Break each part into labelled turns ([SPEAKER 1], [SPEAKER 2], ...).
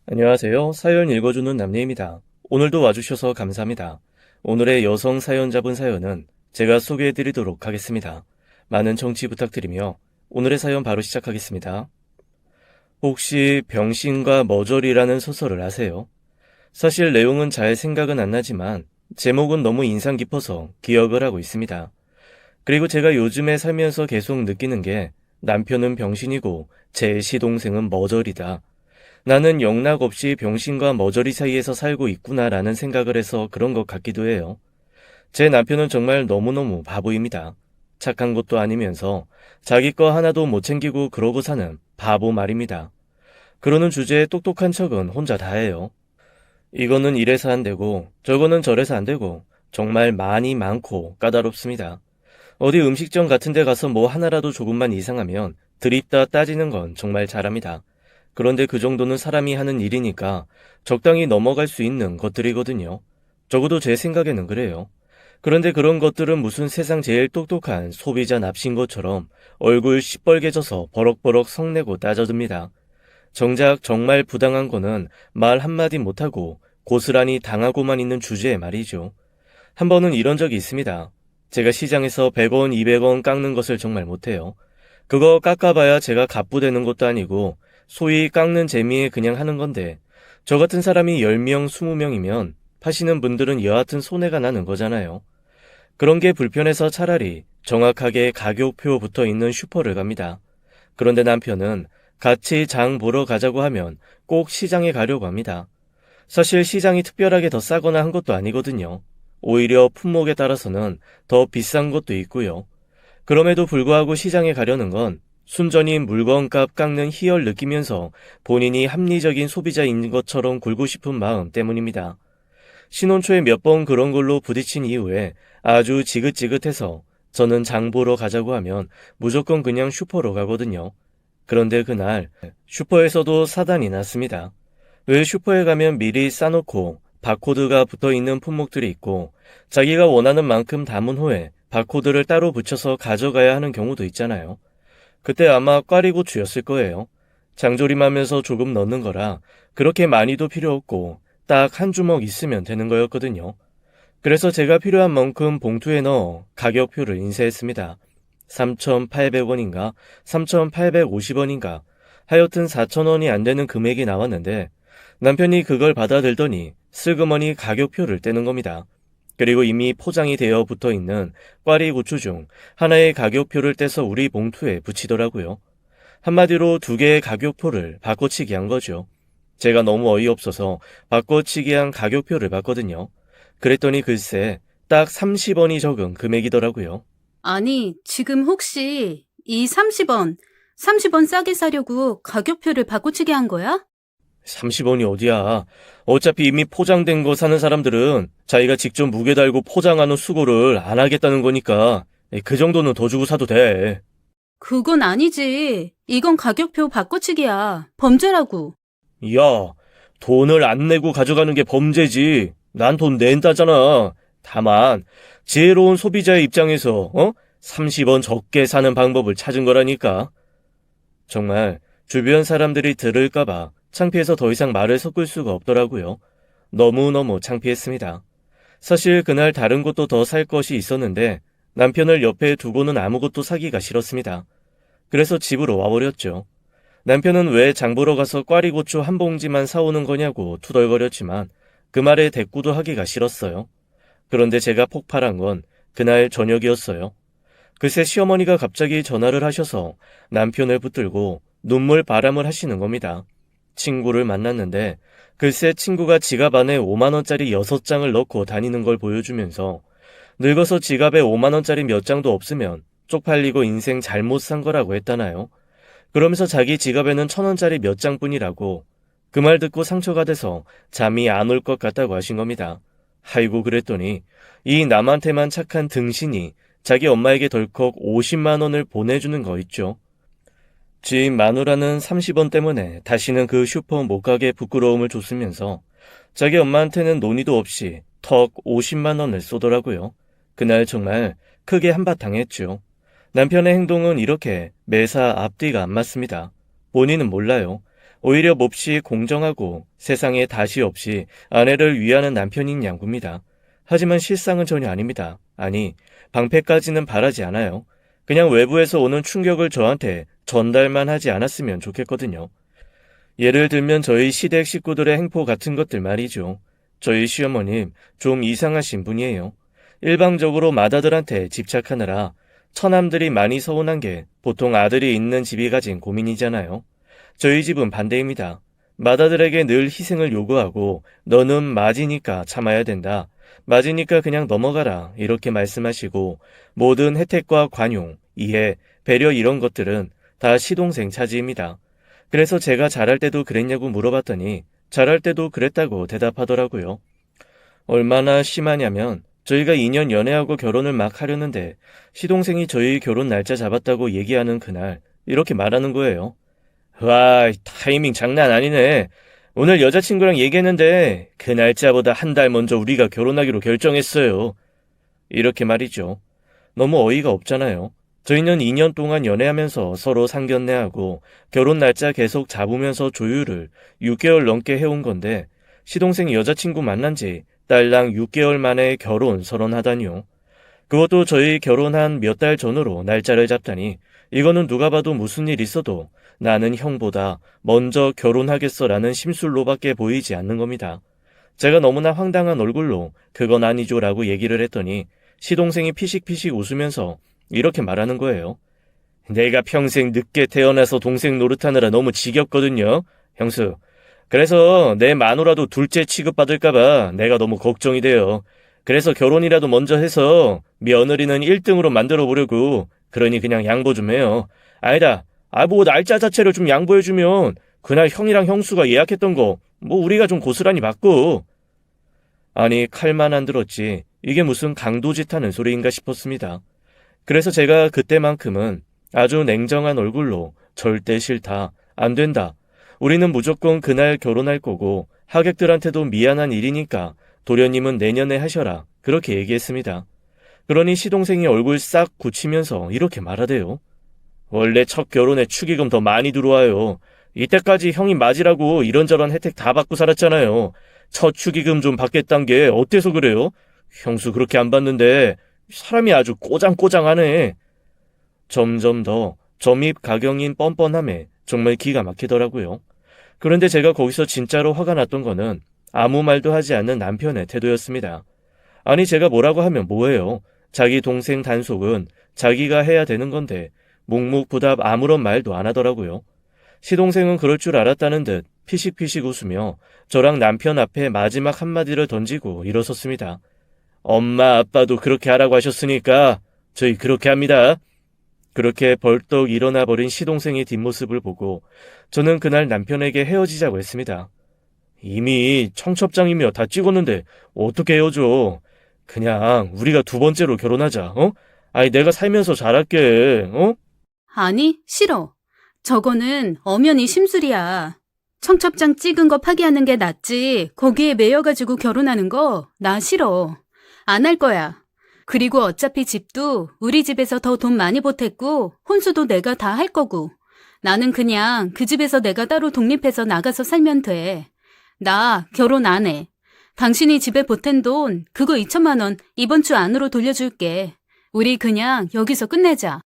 [SPEAKER 1] 안녕하세요. 사연 읽어주는 남녀입니다. 오늘도 와주셔서 감사합니다. 오늘의 여성 사연자분 사연은 제가 소개해드리도록 하겠습니다. 많은 청취 부탁드리며 오늘의 사연 바로 시작하겠습니다. 혹시 병신과 머저리라는 소설을 아세요? 사실 내용은 잘 생각은 안 나지만 제목은 너무 인상 깊어서 기억을 하고 있습니다. 그리고 제가 요즘에 살면서 계속 느끼는 게 남편은 병신이고 제 시동생은 머저리다. 나는 영락 없이 병신과 머저리 사이에서 살고 있구나라는 생각을 해서 그런 것 같기도 해요. 제 남편은 정말 너무너무 바보입니다. 착한 것도 아니면서 자기 거 하나도 못 챙기고 그러고 사는 바보 말입니다. 그러는 주제에 똑똑한 척은 혼자 다 해요. 이거는 이래서 안 되고 저거는 저래서 안 되고 정말 많이 많고 까다롭습니다. 어디 음식점 같은 데 가서 뭐 하나라도 조금만 이상하면 드립다 따지는 건 정말 잘합니다. 그런데 그 정도는 사람이 하는 일이니까 적당히 넘어갈 수 있는 것들이거든요. 적어도 제 생각에는 그래요. 그런데 그런 것들은 무슨 세상 제일 똑똑한 소비자 납신 것처럼 얼굴 시뻘개져서 버럭버럭 성내고 따져듭니다. 정작 정말 부당한 거는 말 한마디 못하고 고스란히 당하고만 있는 주제에 말이죠. 한 번은 이런 적이 있습니다. 제가 시장에서 100원, 200원 깎는 것을 정말 못해요. 그거 깎아봐야 제가 갑부되는 것도 아니고 소위 깎는 재미에 그냥 하는 건데 저 같은 사람이 10명, 20명이면 파시는 분들은 여하튼 손해가 나는 거잖아요. 그런 게 불편해서 차라리 정확하게 가격표 붙어 있는 슈퍼를 갑니다. 그런데 남편은 같이 장 보러 가자고 하면 꼭 시장에 가려고 합니다. 사실 시장이 특별하게 더 싸거나 한 것도 아니거든요. 오히려 품목에 따라서는 더 비싼 것도 있고요. 그럼에도 불구하고 시장에 가려는 건 순전히 물건값 깎는 희열 느끼면서 본인이 합리적인 소비자인 것처럼 굴고 싶은 마음 때문입니다. 신혼 초에 몇 번 그런 걸로 부딪힌 이후에 아주 지긋지긋해서 저는 장 보러 가자고 하면 무조건 그냥 슈퍼로 가거든요. 그런데 그날 슈퍼에서도 사단이 났습니다. 왜 슈퍼에 가면 미리 싸놓고 바코드가 붙어있는 품목들이 있고 자기가 원하는 만큼 담은 후에 바코드를 따로 붙여서 가져가야 하는 경우도 있잖아요. 그때 아마 꽈리고추였을 거예요. 장조림하면서 조금 넣는 거라 그렇게 많이도 필요 없고 딱 한 주먹 있으면 되는 거였거든요. 그래서 제가 필요한 만큼 봉투에 넣어 가격표를 인쇄했습니다. 3,800원인가 3,850원인가 하여튼 4,000원이 안 되는 금액이 나왔는데 남편이 그걸 받아들더니 슬그머니 가격표를 떼는 겁니다. 그리고 이미 포장이 되어 붙어 있는 꽈리고추 중 하나의 가격표를 떼서 우리 봉투에 붙이더라고요. 한마디로 두 개의 가격표를 바꿔치기 한 거죠. 제가 너무 어이없어서 바꿔치기 한 가격표를 봤거든요. 그랬더니 글쎄 딱 30원이 적은 금액이더라고요.
[SPEAKER 2] 아니, 지금 혹시 이 30원 싸게 사려고 가격표를 바꿔치기 한 거야?
[SPEAKER 1] 30원이 어디야. 어차피 이미 포장된 거 사는 사람들은 자기가 직접 무게 달고 포장하는 수고를 안 하겠다는 거니까 그 정도는 더 주고 사도 돼.
[SPEAKER 2] 그건 아니지. 이건 가격표 바꿔치기야. 범죄라고.
[SPEAKER 1] 야, 돈을 안 내고 가져가는 게 범죄지. 난 돈 낸다잖아. 다만 지혜로운 소비자의 입장에서 30원 적게 사는 방법을 찾은 거라니까. 정말 주변 사람들이 들을까봐 창피해서 더 이상 말을 섞을 수가 없더라고요. 너무너무 창피했습니다. 사실 그날 다른 것도 더 살 것이 있었는데 남편을 옆에 두고는 아무것도 사기가 싫었습니다. 그래서 집으로 와버렸죠. 남편은 왜 장 보러 가서 꽈리고추 한 봉지만 사오는 거냐고 투덜거렸지만 그 말에 대꾸도 하기가 싫었어요. 그런데 제가 폭발한 건 그날 저녁이었어요. 글쎄 시어머니가 갑자기 전화를 하셔서 남편을 붙들고 눈물 바람을 하시는 겁니다. 친구를 만났는데 글쎄 친구가 지갑 안에 5만원짜리 6장을 넣고 다니는 걸 보여주면서 늙어서 지갑에 5만원짜리 몇 장도 없으면 쪽팔리고 인생 잘못 산 거라고 했다나요. 그러면서 자기 지갑에는 1,000원짜리 몇 장뿐이라고 그 말 듣고 상처가 돼서 잠이 안 올 것 같다고 하신 겁니다. 아이고 그랬더니 이 남한테만 착한 등신이 자기 엄마에게 덜컥 50만 원을 보내주는 거 있죠. 집 마누라는 30원 때문에 다시는 그 슈퍼 못 가게 부끄러움을 줬으면서 자기 엄마한테는 논의도 없이 턱 50만 원을 쏘더라고요. 그날 정말 크게 한바탕 했죠. 남편의 행동은 이렇게 매사 앞뒤가 안 맞습니다. 본인은 몰라요. 오히려 몹시 공정하고 세상에 다시 없이 아내를 위하는 남편인 양구입니다. 하지만 실상은 전혀 아닙니다. 아니, 방패까지는 바라지 않아요. 그냥 외부에서 오는 충격을 저한테 전달만 하지 않았으면 좋겠거든요. 예를 들면 저희 시댁 식구들의 행포 같은 것들 말이죠. 저희 시어머님 좀 이상하신 분이에요. 일방적으로 맏아들한테 집착하느라 처남들이 많이 서운한 게 보통 아들이 있는 집이 가진 고민이잖아요. 저희 집은 반대입니다. 맏아들에게 늘 희생을 요구하고 너는 맏이니까 참아야 된다. 맏이니까 그냥 넘어가라 이렇게 말씀하시고 모든 혜택과 관용, 이해, 배려 이런 것들은 다 시동생 차지입니다. 그래서 제가 잘할 때도 그랬냐고 물어봤더니 잘할 때도 그랬다고 대답하더라고요. 얼마나 심하냐면 저희가 2년 연애하고 결혼을 막 하려는데 시동생이 저희 결혼 날짜 잡았다고 얘기하는 그날 이렇게 말하는 거예요. 와, 타이밍 장난 아니네. 오늘 여자친구랑 얘기했는데 그 날짜보다 한 달 먼저 우리가 결혼하기로 결정했어요. 이렇게 말이죠. 너무 어이가 없잖아요. 저희는 2년 동안 연애하면서 서로 상견례하고 결혼 날짜 계속 잡으면서 조율을 6개월 넘게 해온 건데 시동생 여자친구 만난 지 딸랑 6개월 만에 결혼 선언하다니요. 그것도 저희 결혼한 몇 달 전으로 날짜를 잡다니 이거는 누가 봐도 무슨 일 있어도 나는 형보다 먼저 결혼하겠어라는 심술로밖에 보이지 않는 겁니다. 제가 너무나 황당한 얼굴로 그건 아니죠라고 얘기를 했더니 시동생이 피식피식 웃으면서 이렇게 말하는 거예요. 내가 평생 늦게 태어나서 동생 노릇하느라 너무 지겹거든요. 형수. 그래서 내 마누라도 둘째 취급받을까봐 내가 너무 걱정이 돼요. 그래서 결혼이라도 먼저 해서 며느리는 1등으로 만들어 보려고. 그러니 그냥 양보 좀 해요. 아니다. 뭐 날짜 자체를 좀 양보해주면 그날 형이랑 형수가 예약했던 거 뭐 우리가 좀 고스란히 받고. 아니 칼만 안 들었지 이게 무슨 강도짓 하는 소리인가 싶었습니다. 그래서 제가 그때만큼은 아주 냉정한 얼굴로 절대 싫다, 안 된다. 우리는 무조건 그날 결혼할 거고 하객들한테도 미안한 일이니까 도련님은 내년에 하셔라. 그렇게 얘기했습니다. 그러니 시동생이 얼굴 싹 굳히면서 이렇게 말하대요. 원래 첫 결혼에 축의금 더 많이 들어와요. 이때까지 형이 맞으라고 이런저런 혜택 다 받고 살았잖아요. 첫 축의금 좀 받겠단 게 어때서 그래요? 형수 그렇게 안 받는데 사람이 아주 꼬장꼬장하네. 점점 더 점입 가경인 뻔뻔함에 정말 기가 막히더라고요. 그런데 제가 거기서 진짜로 화가 났던 거는 아무 말도 하지 않는 남편의 태도였습니다. 아니 제가 뭐라고 하면 뭐해요. 자기 동생 단속은 자기가 해야 되는 건데 묵묵부답 아무런 말도 안 하더라고요. 시동생은 그럴 줄 알았다는 듯 피식피식 웃으며 저랑 남편 앞에 마지막 한마디를 던지고 일어섰습니다. 엄마 아빠도 그렇게 하라고 하셨으니까 저희 그렇게 합니다. 그렇게 벌떡 일어나 버린 시동생의 뒷모습을 보고 저는 그날 남편에게 헤어지자고 했습니다. 이미 청첩장이며 다 찍었는데 어떻게 헤어져? 그냥 우리가 두 번째로 결혼하자. 아니 내가 살면서 잘할게.
[SPEAKER 2] 아니, 싫어. 저거는 엄연히 심술이야. 청첩장 찍은 거 파기하는 게 낫지. 거기에 매여가지고 결혼하는 거 나 싫어. 안 할 거야. 그리고 어차피 집도 우리 집에서 더 돈 많이 보탰고 혼수도 내가 다 할 거고. 나는 그냥 그 집에서 내가 따로 독립해서 나가서 살면 돼. 나 결혼 안 해. 당신이 집에 보탠 돈 그거 2천만 원 이번 주 안으로 돌려줄게. 우리 그냥 여기서 끝내자.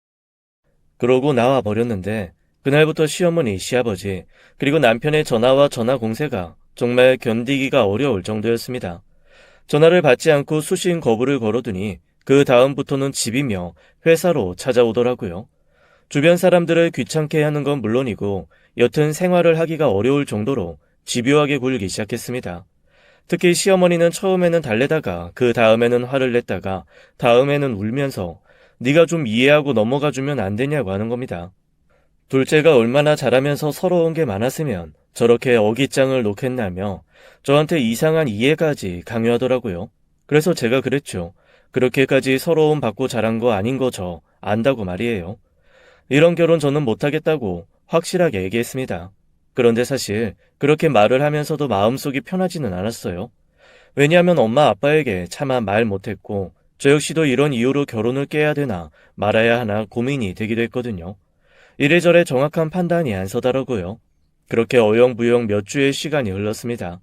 [SPEAKER 1] 그러고 나와 버렸는데 그날부터 시어머니, 시아버지, 그리고 남편의 전화와 전화 공세가 정말 견디기가 어려울 정도였습니다. 전화를 받지 않고 수신 거부를 걸어두니 그 다음부터는 집이며 회사로 찾아오더라고요. 주변 사람들을 귀찮게 하는 건 물론이고 여튼 생활을 하기가 어려울 정도로 집요하게 굴기 시작했습니다. 특히 시어머니는 처음에는 달래다가 그 다음에는 화를 냈다가 다음에는 울면서 네가 좀 이해하고 넘어가주면 안 되냐고 하는 겁니다. 둘째가 얼마나 잘하면서 서러운 게 많았으면 저렇게 어깃장을 놓겠냐며 저한테 이상한 이해까지 강요하더라고요. 그래서 제가 그랬죠. 그렇게까지 서러움 받고 자란 거 아닌 거 저 안다고 말이에요. 이런 결혼 저는 못하겠다고 확실하게 얘기했습니다. 그런데 사실 그렇게 말을 하면서도 마음속이 편하지는 않았어요. 왜냐하면 엄마 아빠에게 차마 말 못했고 저 역시도 이런 이유로 결혼을 깨야 되나 말아야 하나 고민이 되기도 했거든요. 이래저래 정확한 판단이 안 서더라고요. 그렇게 어영부영 몇 주의 시간이 흘렀습니다.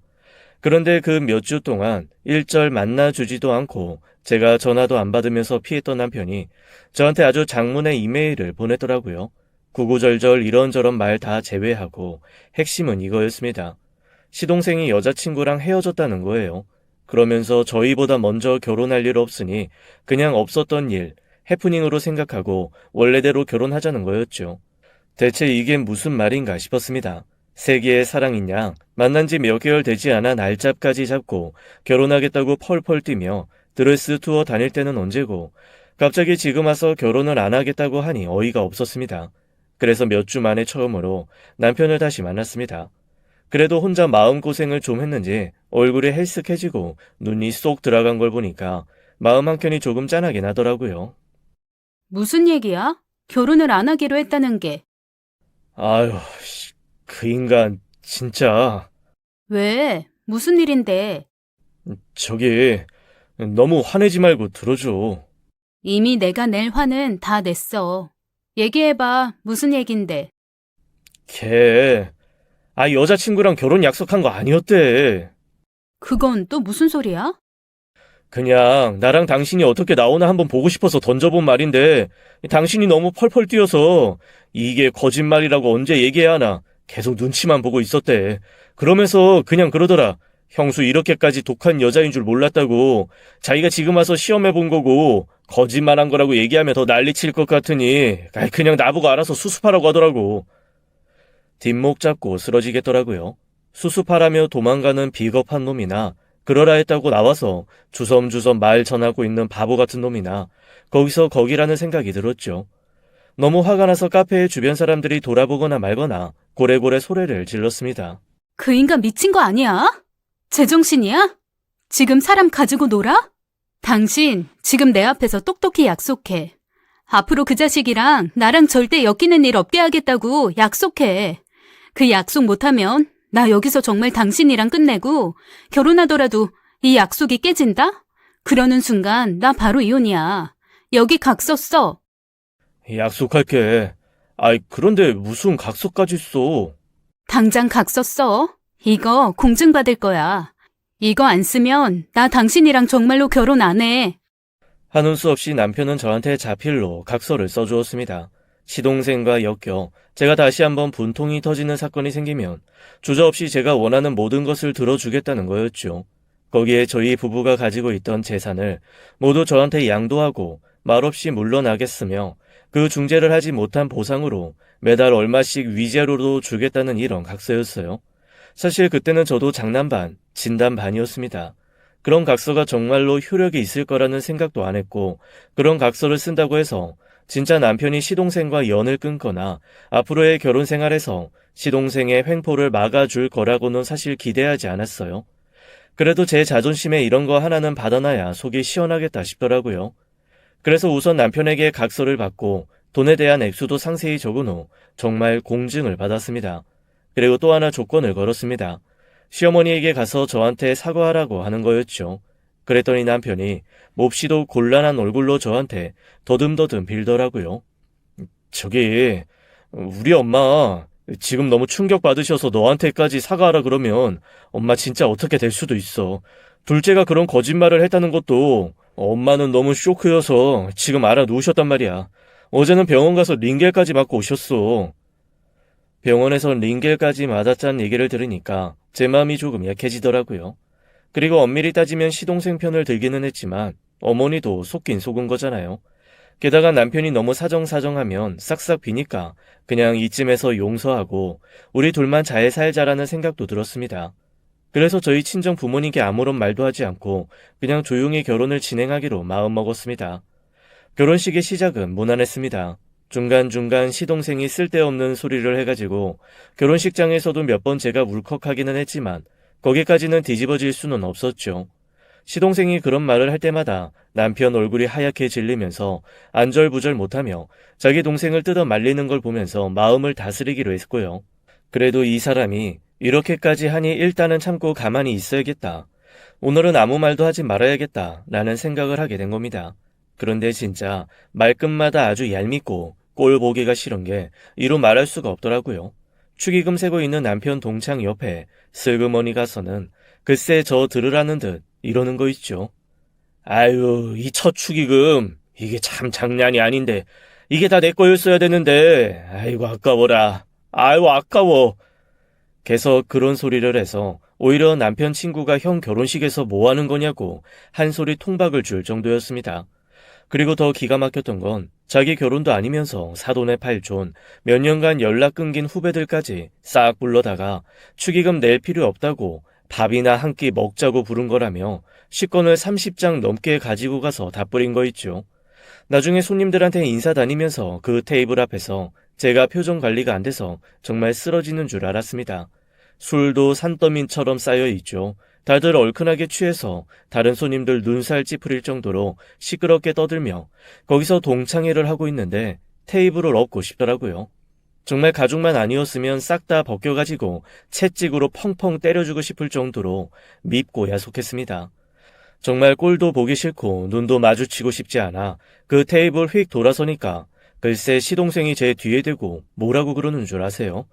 [SPEAKER 1] 그런데 그 몇 주 동안 일절 만나주지도 않고 제가 전화도 안 받으면서 피했던 남편이 저한테 아주 장문의 이메일을 보냈더라고요. 구구절절 이런저런 말 다 제외하고 핵심은 이거였습니다. 시동생이 여자친구랑 헤어졌다는 거예요. 그러면서 저희보다 먼저 결혼할 일 없으니 그냥 없었던 일, 해프닝으로 생각하고 원래대로 결혼하자는 거였죠. 대체 이게 무슨 말인가 싶었습니다. 세계의 사랑인 양 만난 지 몇 개월 되지 않아 날짜까지 잡고 결혼하겠다고 펄펄 뛰며 드레스 투어 다닐 때는 언제고 갑자기 지금 와서 결혼을 안 하겠다고 하니 어이가 없었습니다. 그래서 몇 주 만에 처음으로 남편을 다시 만났습니다. 그래도 혼자 마음고생을 좀 했는지 얼굴이 헬쓱해지고 눈이 쏙 들어간 걸 보니까 마음 한켠이 조금 짠하긴 하더라고요.
[SPEAKER 2] 무슨 얘기야? 결혼을 안 하기로 했다는 게.
[SPEAKER 1] 아유, 그 인간 진짜
[SPEAKER 2] 왜? 무슨 일인데?
[SPEAKER 1] 저기 너무 화내지 말고 들어줘.
[SPEAKER 2] 이미 내가 낼 화는 다 냈어. 얘기해봐. 무슨 얘긴데?
[SPEAKER 1] 걔 여자친구랑 결혼 약속한 거 아니었대.
[SPEAKER 2] 그건 또 무슨 소리야?
[SPEAKER 1] 그냥 나랑 당신이 어떻게 나오나 한번 보고 싶어서 던져본 말인데 당신이 너무 펄펄 뛰어서 이게 거짓말이라고 언제 얘기해야 하나 계속 눈치만 보고 있었대. 그러면서 그냥 그러더라. 형수 이렇게까지 독한 여자인 줄 몰랐다고. 자기가 지금 와서 시험해본 거고 거짓말한 거라고 얘기하면 더 난리칠 것 같으니 그냥 나보고 알아서 수습하라고 하더라고. 뒷목 잡고 쓰러지겠더라고요. 수습하라며 도망가는 비겁한 놈이나 그러라 했다고 나와서 주섬주섬 말 전하고 있는 바보 같은 놈이나 거기서 거기라는 생각이 들었죠. 너무 화가 나서 카페에 주변 사람들이 돌아보거나 말거나 고래고래 소리를 질렀습니다.
[SPEAKER 2] 그 인간 미친 거 아니야? 제정신이야? 지금 사람 가지고 놀아? 당신 지금 내 앞에서 똑똑히 약속해. 앞으로 그 자식이랑 나랑 절대 엮이는 일 없게 하겠다고 약속해. 그 약속 못하면 나 여기서 정말 당신이랑 끝내고 결혼하더라도 이 약속이 깨진다? 그러는 순간 나 바로 이혼이야. 여기 각서 써.
[SPEAKER 1] 약속할게. 그런데 무슨 각서까지 써?
[SPEAKER 2] 당장 각서 써. 이거 공증받을 거야. 이거 안 쓰면 나 당신이랑 정말로 결혼 안 해.
[SPEAKER 1] 한운 수 없이 남편은 저한테 자필로 각서를 써주었습니다. 시동생과 엮여 제가 다시 한번 분통이 터지는 사건이 생기면 주저없이 제가 원하는 모든 것을 들어주겠다는 거였죠. 거기에 저희 부부가 가지고 있던 재산을 모두 저한테 양도하고 말없이 물러나겠으며 그 중재를 하지 못한 보상으로 매달 얼마씩 위자료로 주겠다는 이런 각서였어요. 사실 그때는 저도 장난 반, 진담 반이었습니다. 그런 각서가 정말로 효력이 있을 거라는 생각도 안 했고 그런 각서를 쓴다고 해서 진짜 남편이 시동생과 연을 끊거나 앞으로의 결혼 생활에서 시동생의 횡포를 막아줄 거라고는 사실 기대하지 않았어요. 그래도 제 자존심에 이런 거 하나는 받아놔야 속이 시원하겠다 싶더라고요. 그래서 우선 남편에게 각서를 받고 돈에 대한 액수도 상세히 적은 후 정말 공증을 받았습니다. 그리고 또 하나 조건을 걸었습니다. 시어머니에게 가서 저한테 사과하라고 하는 거였죠. 그랬더니 남편이 몹시도 곤란한 얼굴로 저한테 더듬더듬 빌더라고요. 저기 우리 엄마 지금 너무 충격받으셔서 너한테까지 사과하라 그러면 엄마 진짜 어떻게 될 수도 있어. 둘째가 그런 거짓말을 했다는 것도 엄마는 너무 쇼크여서 지금 알아놓으셨단 말이야. 어제는 병원 가서 링겔까지 맞고 오셨어. 병원에서 링겔까지 맞았다는 얘기를 들으니까 제 마음이 조금 약해지더라고요. 그리고 엄밀히 따지면 시동생 편을 들기는 했지만 어머니도 속긴 속은 거잖아요. 게다가 남편이 너무 사정사정하면 싹싹 비니까 그냥 이쯤에서 용서하고 우리 둘만 잘 살자라는 생각도 들었습니다. 그래서 저희 친정 부모님께 아무런 말도 하지 않고 그냥 조용히 결혼을 진행하기로 마음먹었습니다. 결혼식의 시작은 무난했습니다. 중간중간 시동생이 쓸데없는 소리를 해가지고 결혼식장에서도 몇 번 제가 울컥하기는 했지만 거기까지는 뒤집어질 수는 없었죠. 시동생이 그런 말을 할 때마다 남편 얼굴이 하얗게 질리면서 안절부절 못하며 자기 동생을 뜯어 말리는 걸 보면서 마음을 다스리기로 했고요. 그래도 이 사람이 이렇게까지 하니 일단은 참고 가만히 있어야겠다. 오늘은 아무 말도 하지 말아야겠다 라는 생각을 하게 된 겁니다. 그런데 진짜 말끝마다 아주 얄밉고 꼴 보기가 싫은 게 이루 말할 수가 없더라고요. 축의금 세고 있는 남편 동창 옆에 슬그머니 가서는 글쎄 저 들으라는 듯 이러는 거 있죠. 아유, 이 첫 축의금 이게 참 장난이 아닌데 이게 다 내 거였어야 되는데 아이고 아까워라. 아이고 아까워. 계속 그런 소리를 해서 오히려 남편 친구가 형 결혼식에서 뭐 하는 거냐고 한 소리 통박을 줄 정도였습니다. 그리고 더 기가 막혔던 건 자기 결혼도 아니면서 사돈의 팔촌, 몇 년간 연락 끊긴 후배들까지 싹 불러다가 축의금 낼 필요 없다고 밥이나 한 끼 먹자고 부른 거라며 식권을 30장 넘게 가지고 가서 다 뿌린 거 있죠. 나중에 손님들한테 인사 다니면서 그 테이블 앞에서 제가 표정 관리가 안 돼서 정말 쓰러지는 줄 알았습니다. 술도 산더미처럼 쌓여 있죠. 다들 얼큰하게 취해서 다른 손님들 눈살 찌푸릴 정도로 시끄럽게 떠들며 거기서 동창회를 하고 있는데 테이블을 엎고 싶더라고요. 정말 가족만 아니었으면 싹 다 벗겨가지고 채찍으로 펑펑 때려주고 싶을 정도로 밉고 야속했습니다. 정말 꼴도 보기 싫고 눈도 마주치고 싶지 않아 그 테이블 휙 돌아서니까 글쎄 시동생이 제 뒤에 대고 뭐라고 그러는 줄 아세요?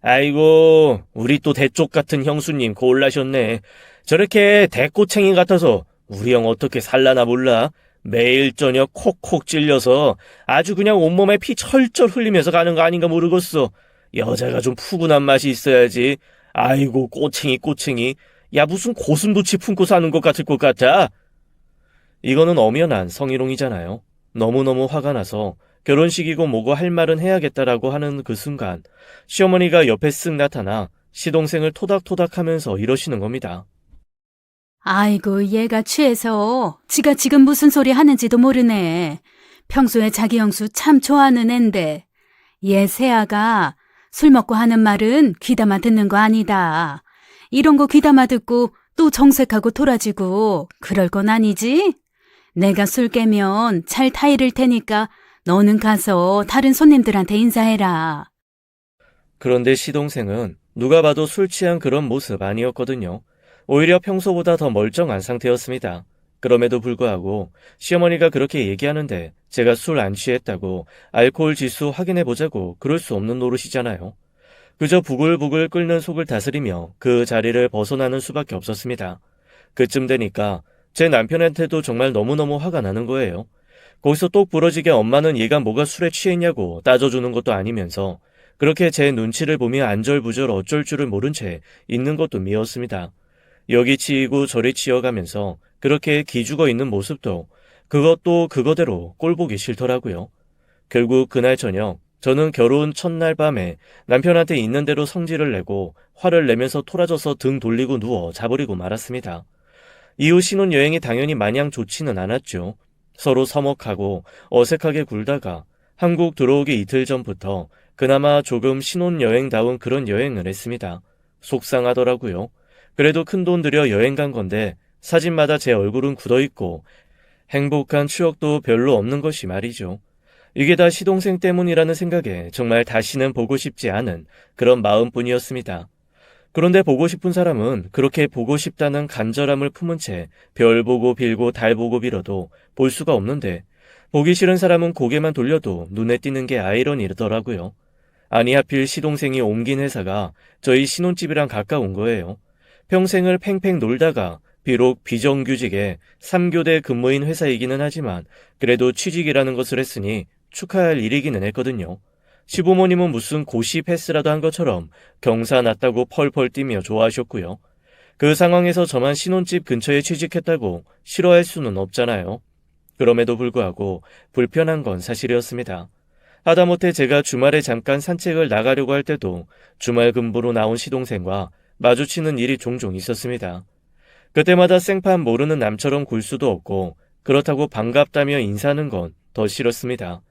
[SPEAKER 1] 아이고, 우리 또 대쪽 같은 형수님 골라셨네. 저렇게 대꼬챙이 같아서 우리 형 어떻게 살라나 몰라. 매일 저녁 콕콕 찔려서 아주 그냥 온몸에 피 철철 흘리면서 가는 거 아닌가 모르겠어. 여자가 좀 푸근한 맛이 있어야지. 아이고, 꼬챙이. 야, 무슨 고슴도치 품고 사는 것 같을 것 같아. 이거는 엄연한 성희롱이잖아요. 너무너무 화가 나서 결혼식이고 뭐고 할 말은 해야겠다라고 하는 그 순간 시어머니가 옆에 쓱 나타나 시동생을 토닥토닥 하면서 이러시는 겁니다.
[SPEAKER 2] 아이고, 얘가 취해서 지가 지금 무슨 소리 하는지도 모르네. 평소에 자기 형수 참 좋아하는 앤데 얘 세아가 술 먹고 하는 말은 귀담아 듣는 거 아니다. 이런 거 귀담아 듣고 또 정색하고 돌아지고 그럴 건 아니지? 내가 술 깨면 잘 타이를 테니까 너는 가서 다른 손님들한테 인사해라.
[SPEAKER 1] 그런데 시동생은 누가 봐도 술 취한 그런 모습 아니었거든요. 오히려 평소보다 더 멀쩡한 상태였습니다. 그럼에도 불구하고 시어머니가 그렇게 얘기하는데 제가 술 안 취했다고 알코올 지수 확인해보자고 그럴 수 없는 노릇이잖아요. 그저 부글부글 끓는 속을 다스리며 그 자리를 벗어나는 수밖에 없었습니다. 그쯤 되니까 제 남편한테도 정말 너무너무 화가 나는 거예요. 거기서 똑 부러지게 엄마는 얘가 뭐가 술에 취했냐고 따져주는 것도 아니면서 그렇게 제 눈치를 보며 안절부절 어쩔 줄을 모른 채 있는 것도 미웠습니다. 여기 치이고 저리 치여가면서 그렇게 기죽어 있는 모습도 그것도 그거대로 꼴보기 싫더라고요. 결국 그날 저녁 저는 결혼 첫날 밤에 남편한테 있는 대로 성질을 내고 화를 내면서 토라져서 등 돌리고 누워 자버리고 말았습니다. 이후 신혼여행이 당연히 마냥 좋지는 않았죠. 서로 서먹하고 어색하게 굴다가 한국 들어오기 이틀 전부터 그나마 조금 신혼여행다운 그런 여행을 했습니다. 속상하더라고요. 그래도 큰돈 들여 여행 간 건데 사진마다 제 얼굴은 굳어있고 행복한 추억도 별로 없는 것이 말이죠. 이게 다 시동생 때문이라는 생각에 정말 다시는 보고 싶지 않은 그런 마음뿐이었습니다. 그런데 보고 싶은 사람은 그렇게 보고 싶다는 간절함을 품은 채 별 보고 빌고 달 보고 빌어도 볼 수가 없는데 보기 싫은 사람은 고개만 돌려도 눈에 띄는 게 아이러니더라고요. 아니 하필 시동생이 옮긴 회사가 저희 신혼집이랑 가까운 거예요. 평생을 팽팽 놀다가 비록 비정규직의 3교대 근무인 회사이기는 하지만 그래도 취직이라는 것을 했으니 축하할 일이기는 했거든요. 시부모님은 무슨 고시 패스라도 한 것처럼 경사 났다고 펄펄 뛰며 좋아하셨고요. 그 상황에서 저만 신혼집 근처에 취직했다고 싫어할 수는 없잖아요. 그럼에도 불구하고 불편한 건 사실이었습니다. 하다못해 제가 주말에 잠깐 산책을 나가려고 할 때도 주말 근무로 나온 시동생과 마주치는 일이 종종 있었습니다. 그때마다 생판 모르는 남처럼 굴 수도 없고 그렇다고 반갑다며 인사하는 건 더 싫었습니다.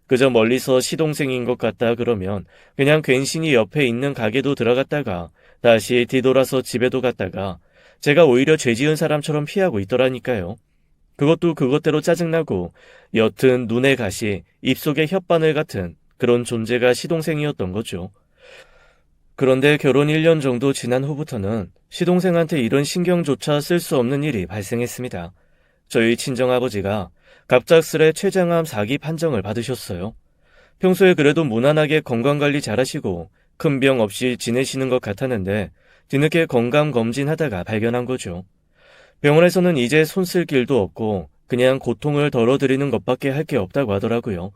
[SPEAKER 1] 그저 멀리서 시동생인 것 같다 그러면 그냥 괜시니 옆에 있는 가게도 들어갔다가 다시 뒤돌아서 집에도 갔다가 제가 오히려 죄 지은 사람처럼 피하고 있더라니까요. 그것도 그것대로 짜증나고 옅은 눈의 가시, 입속의 혓바늘 같은 그런 존재가 시동생이었던 거죠. 그런데 결혼 1년 정도 지난 후부터는 시동생한테 이런 신경조차 쓸 수 없는 일이 발생했습니다. 저희 친정아버지가 갑작스레 췌장암 4기 판정을 받으셨어요. 평소에 그래도 무난하게 건강관리 잘하시고 큰 병 없이 지내시는 것 같았는데 뒤늦게 건강검진하다가 발견한 거죠. 병원에서는 이제 손 쓸 길도 없고 그냥 고통을 덜어드리는 것밖에 할 게 없다고 하더라고요.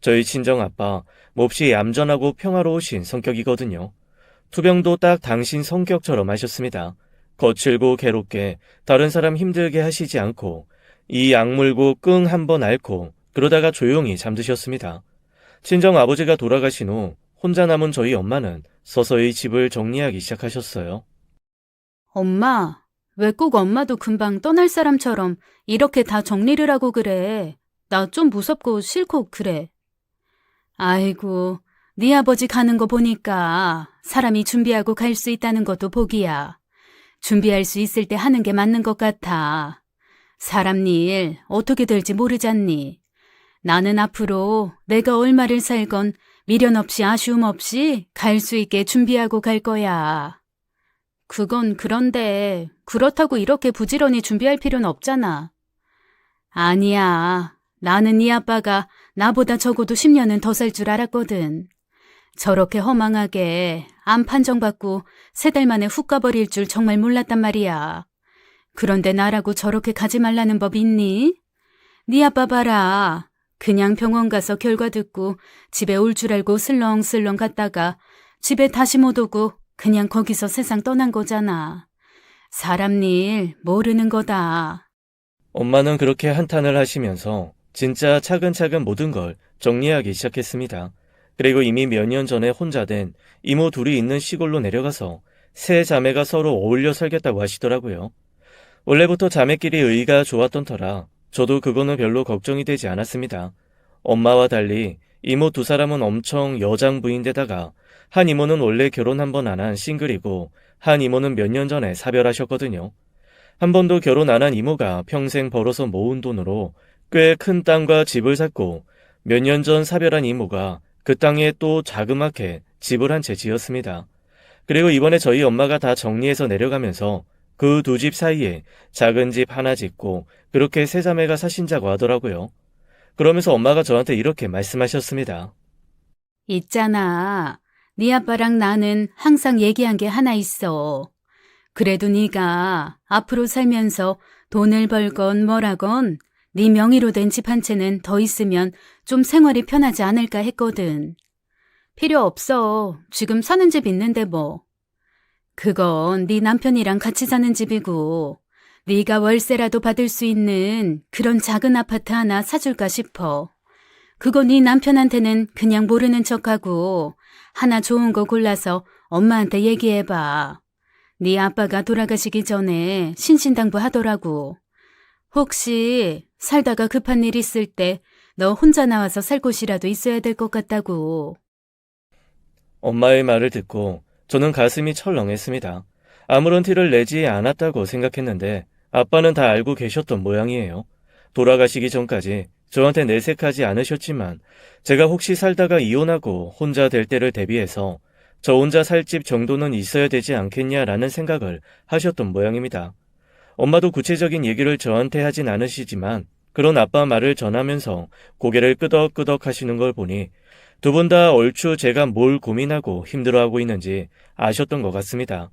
[SPEAKER 1] 저희 친정아빠 몹시 얌전하고 평화로우신 성격이거든요. 투병도 딱 당신 성격처럼 하셨습니다. 거칠고 괴롭게 다른 사람 힘들게 하시지 않고 이 악물고 끙 한번 앓고 그러다가 조용히 잠드셨습니다. 친정아버지가 돌아가신 후 혼자 남은 저희 엄마는 서서히 집을 정리하기 시작하셨어요.
[SPEAKER 2] 엄마, 왜 꼭 엄마도 금방 떠날 사람처럼 이렇게 다 정리를 하고 그래? 나 좀 무섭고 싫고 그래. 아이고, 네 아버지 가는 거 보니까 사람이 준비하고 갈 수 있다는 것도 복이야. 준비할 수 있을 때 하는 게 맞는 것 같아. 사람 일 어떻게 될지 모르잖니. 나는 앞으로 내가 얼마를 살건 미련 없이 아쉬움 없이 갈 수 있게 준비하고 갈 거야. 그건 그런데 그렇다고 이렇게 부지런히 준비할 필요는 없잖아. 아니야. 나는 네 아빠가 나보다 적어도 10년은 더 살 줄 알았거든. 저렇게 허망하게 암 판정받고 3달 만에 훅 가버릴 줄 정말 몰랐단 말이야. 그런데 나라고 저렇게 가지 말라는 법 있니? 네 아빠 봐라. 그냥 병원 가서 결과 듣고 집에 올 줄 알고 슬렁슬렁 갔다가 집에 다시 못 오고 그냥 거기서 세상 떠난 거잖아. 사람 일 모르는 거다.
[SPEAKER 1] 엄마는 그렇게 한탄을 하시면서 진짜 차근차근 모든 걸 정리하기 시작했습니다. 그리고 이미 몇 년 전에 혼자 된 이모 둘이 있는 시골로 내려가서 세 자매가 서로 어울려 살겠다고 하시더라고요. 원래부터 자매끼리 의가 좋았던 터라 저도 그거는 별로 걱정이 되지 않았습니다. 엄마와 달리 이모 두 사람은 엄청 여장부인데다가 한 이모는 원래 결혼 한 번 안 한 싱글이고 한 이모는 몇 년 전에 사별하셨거든요. 한 번도 결혼 안 한 이모가 평생 벌어서 모은 돈으로 꽤 큰 땅과 집을 샀고 몇 년 전 사별한 이모가 그 땅에 또 자그맣게 집을 한 채 지었습니다. 그리고 이번에 저희 엄마가 다 정리해서 내려가면서 그 두 집 사이에 작은 집 하나 짓고 그렇게 세 자매가 사신다고 하더라고요. 그러면서 엄마가 저한테 이렇게 말씀하셨습니다.
[SPEAKER 2] 있잖아. 네 아빠랑 나는 항상 얘기한 게 하나 있어. 그래도 네가 앞으로 살면서 돈을 벌건 뭐라건 네 명의로 된 집 한 채는 더 있으면 좀 생활이 편하지 않을까 했거든. 필요 없어. 지금 사는 집 있는데 뭐. 그건 네 남편이랑 같이 사는 집이고 네가 월세라도 받을 수 있는 그런 작은 아파트 하나 사줄까 싶어. 그거 네 남편한테는 그냥 모르는 척하고 하나 좋은 거 골라서 엄마한테 얘기해봐. 네 아빠가 돌아가시기 전에 신신당부하더라고. 혹시 살다가 급한 일 있을 때 너 혼자 나와서 살 곳이라도 있어야 될 것 같다고.
[SPEAKER 1] 엄마의 말을 듣고 저는 가슴이 철렁했습니다. 아무런 티를 내지 않았다고 생각했는데 아빠는 다 알고 계셨던 모양이에요. 돌아가시기 전까지 저한테 내색하지 않으셨지만 제가 혹시 살다가 이혼하고 혼자 될 때를 대비해서 저 혼자 살 집 정도는 있어야 되지 않겠냐라는 생각을 하셨던 모양입니다. 엄마도 구체적인 얘기를 저한테 하진 않으시지만 그런 아빠 말을 전하면서 고개를 끄덕끄덕 하시는 걸 보니 두 분 다 얼추 제가 뭘 고민하고 힘들어하고 있는지 아셨던 것 같습니다.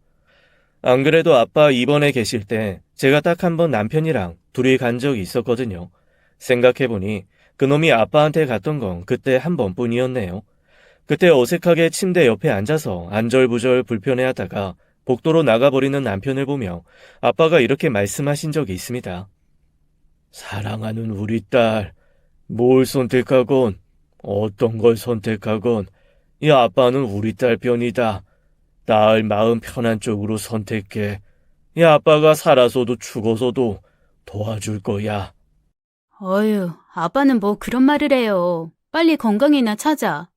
[SPEAKER 1] 안 그래도 아빠 입원해 계실 때 제가 딱 한 번 남편이랑 둘이 간 적이 있었거든요. 생각해보니 그놈이 아빠한테 갔던 건 그때 한 번뿐이었네요. 그때 어색하게 침대 옆에 앉아서 안절부절 불편해하다가 복도로 나가버리는 남편을 보며 아빠가 이렇게 말씀하신 적이 있습니다. 사랑하는 우리 딸, 뭘 선택하건 어떤 걸 선택하건 이 아빠는 우리 딸 편이다. 딸 마음 편한 쪽으로 선택해. 이 아빠가 살아서도 죽어서도 도와줄 거야.
[SPEAKER 2] 어휴, 아빠는 뭐 그런 말을 해요. 빨리 건강이나 찾아.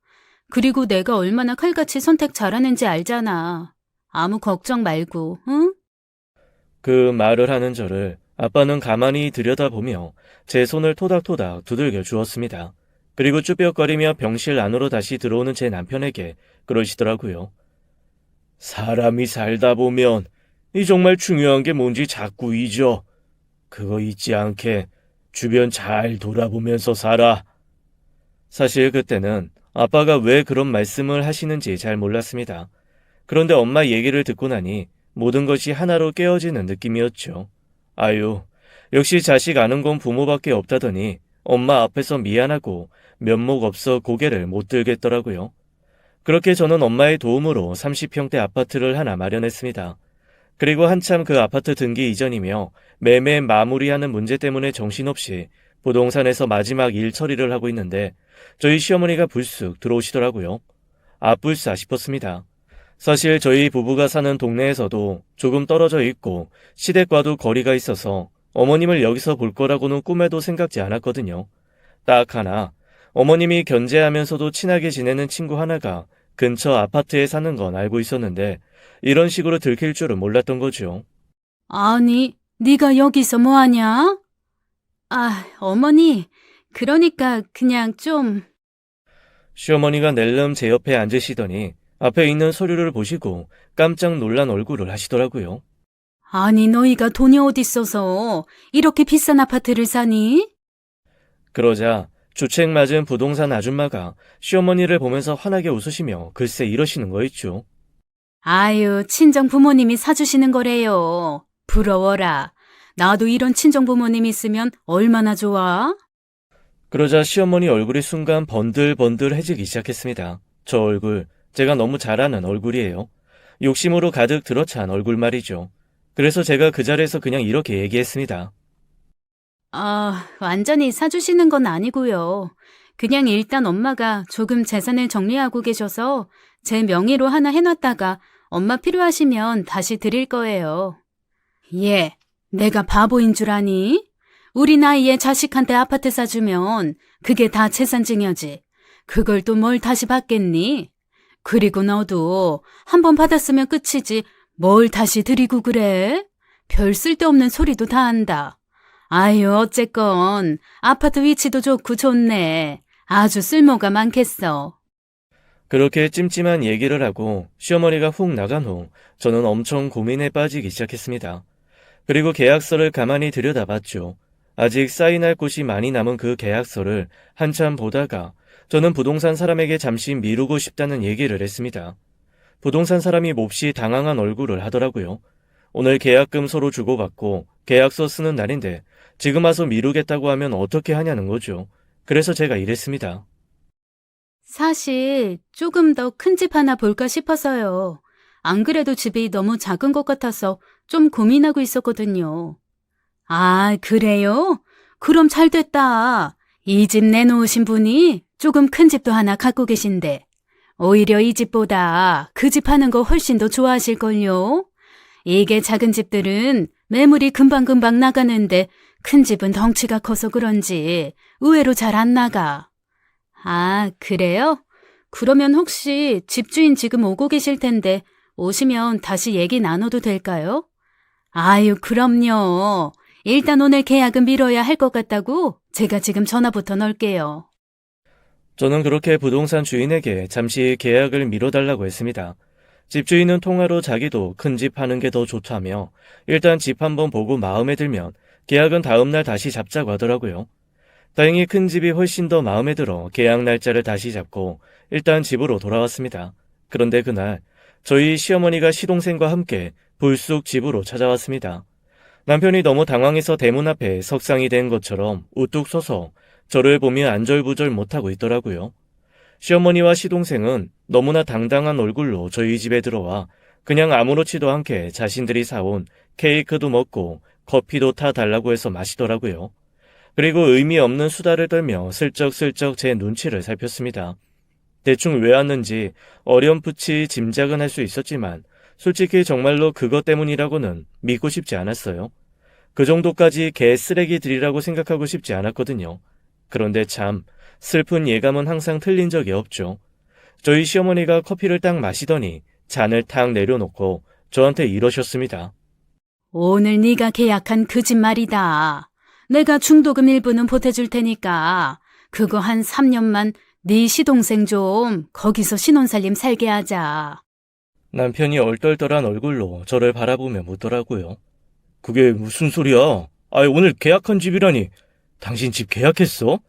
[SPEAKER 2] 그리고 내가 얼마나 칼같이 선택 잘하는지 알잖아. 아무 걱정 말고, 응?
[SPEAKER 1] 그 말을 하는 저를 아빠는 가만히 들여다보며 제 손을 토닥토닥 두들겨 주었습니다. 그리고 쭈뼛거리며 병실 안으로 다시 들어오는 제 남편에게 그러시더라고요. 사람이 살다 보면 이 정말 중요한 게 뭔지 자꾸 잊어. 그거 잊지 않게 주변 잘 돌아보면서 살아. 사실 그때는 아빠가 왜 그런 말씀을 하시는지 잘 몰랐습니다. 그런데 엄마 얘기를 듣고 나니 모든 것이 하나로 깨어지는 느낌이었죠. 아유, 역시 자식 아는 건 부모밖에 없다더니 엄마 앞에서 미안하고 면목 없어 고개를 못 들겠더라고요. 그렇게 저는 엄마의 도움으로 30평대 아파트를 하나 마련했습니다. 그리고 한참 그 아파트 등기 이전이며 매매 마무리하는 문제 때문에 정신없이 부동산에서 마지막 일 처리를 하고 있는데 저희 시어머니가 불쑥 들어오시더라고요. 아뿔싸 싶었습니다. 사실 저희 부부가 사는 동네에서도 조금 떨어져 있고 시댁과도 거리가 있어서 어머님을 여기서 볼 거라고는 꿈에도 생각지 않았거든요. 딱 하나, 어머님이 견제하면서도 친하게 지내는 친구 하나가 근처 아파트에 사는 건 알고 있었는데 이런 식으로 들킬 줄은 몰랐던 거죠.
[SPEAKER 2] 아니, 네가 여기서 뭐하냐? 아, 어머니, 그러니까 그냥 좀...
[SPEAKER 1] 시어머니가 낼름 제 옆에 앉으시더니 앞에 있는 서류를 보시고 깜짝 놀란 얼굴을 하시더라고요.
[SPEAKER 2] 아니, 너희가 돈이 어딨어서 이렇게 비싼 아파트를 사니?
[SPEAKER 1] 그러자 주책 맞은 부동산 아줌마가 시어머니를 보면서 환하게 웃으시며 글쎄 이러시는 거 있죠.
[SPEAKER 2] 아유, 친정 부모님이 사주시는 거래요. 부러워라. 나도 이런 친정 부모님 있으면 얼마나 좋아?
[SPEAKER 1] 그러자 시어머니 얼굴이 순간 번들번들해지기 시작했습니다. 저 얼굴, 제가 너무 잘 아는 얼굴이에요. 욕심으로 가득 들어찬 얼굴 말이죠. 그래서 제가 그 자리에서 그냥 이렇게 얘기했습니다.
[SPEAKER 2] 아, 완전히 사주시는 건 아니고요. 그냥 일단 엄마가 조금 재산을 정리하고 계셔서 제 명의로 하나 해놨다가 엄마 필요하시면 다시 드릴 거예요. 예, 내가 바보인 줄 아니? 우리 나이에 자식한테 아파트 사주면 그게 다 재산증여지. 그걸 또 뭘 다시 받겠니? 그리고 너도 한 번 받았으면 끝이지 뭘 다시 드리고 그래? 별 쓸데없는 소리도 다 한다. 아유, 어쨌건 아파트 위치도 좋고 좋네. 아주 쓸모가 많겠어.
[SPEAKER 1] 그렇게 찜찜한 얘기를 하고 시어머니가 훅 나간 후 저는 엄청 고민에 빠지기 시작했습니다. 그리고 계약서를 가만히 들여다봤죠. 아직 사인할 곳이 많이 남은 그 계약서를 한참 보다가 저는 부동산 사람에게 잠시 미루고 싶다는 얘기를 했습니다. 부동산 사람이 몹시 당황한 얼굴을 하더라고요. 오늘 계약금 서로 주고받고 계약서 쓰는 날인데 지금 와서 미루겠다고 하면 어떻게 하냐는 거죠. 그래서 제가 이랬습니다.
[SPEAKER 2] 사실 조금 더 큰 집 하나 볼까 싶어서요. 안 그래도 집이 너무 작은 것 같아서 좀 고민하고 있었거든요. 아, 그래요? 그럼 잘 됐다. 이 집 내놓으신 분이 조금 큰 집도 하나 갖고 계신데 오히려 이 집보다 그 집 하는 거 훨씬 더 좋아하실걸요? 이게 작은 집들은 매물이 금방금방 나가는데 큰 집은 덩치가 커서 그런지 의외로 잘 안 나가. 아, 그래요? 그러면 혹시 집주인 지금 오고 계실 텐데 오시면 다시 얘기 나눠도 될까요? 아유, 그럼요. 일단 오늘 계약은 미뤄야 할 것 같다고 제가 지금 전화부터 넣을게요.
[SPEAKER 1] 저는 그렇게 부동산 주인에게 잠시 계약을 미뤄달라고 했습니다. 집주인은 통화로 자기도 큰 집 하는 게 더 좋다며 일단 집 한번 보고 마음에 들면 계약은 다음날 다시 잡자고 하더라고요. 다행히 큰 집이 훨씬 더 마음에 들어 계약 날짜를 다시 잡고 일단 집으로 돌아왔습니다. 그런데 그날 저희 시어머니가 시동생과 함께 불쑥 집으로 찾아왔습니다. 남편이 너무 당황해서 대문 앞에 석상이 된 것처럼 우뚝 서서 저를 보며 안절부절 못하고 있더라고요. 시어머니와 시동생은 너무나 당당한 얼굴로 저희 집에 들어와 그냥 아무렇지도 않게 자신들이 사온 케이크도 먹고 커피도 타달라고 해서 마시더라고요. 그리고 의미 없는 수다를 떨며 슬쩍슬쩍 제 눈치를 살폈습니다. 대충 왜 왔는지 어렴풋이 짐작은 할 수 있었지만 솔직히 정말로 그것 때문이라고는 믿고 싶지 않았어요. 그 정도까지 개 쓰레기들이라고 생각하고 싶지 않았거든요. 그런데 참 슬픈 예감은 항상 틀린 적이 없죠. 저희 시어머니가 커피를 딱 마시더니 잔을 탁 내려놓고 저한테 이러셨습니다.
[SPEAKER 2] 오늘 네가 계약한 그 집 말이다. 내가 중도금 일부는 보태줄 테니까 그거 한 3년만 네 시동생 좀 거기서 신혼살림 살게 하자.
[SPEAKER 1] 남편이 얼떨떨한 얼굴로 저를 바라보며 묻더라고요. 그게 무슨 소리야? 오늘 계약한 집이라니. 당신 집 계약했어?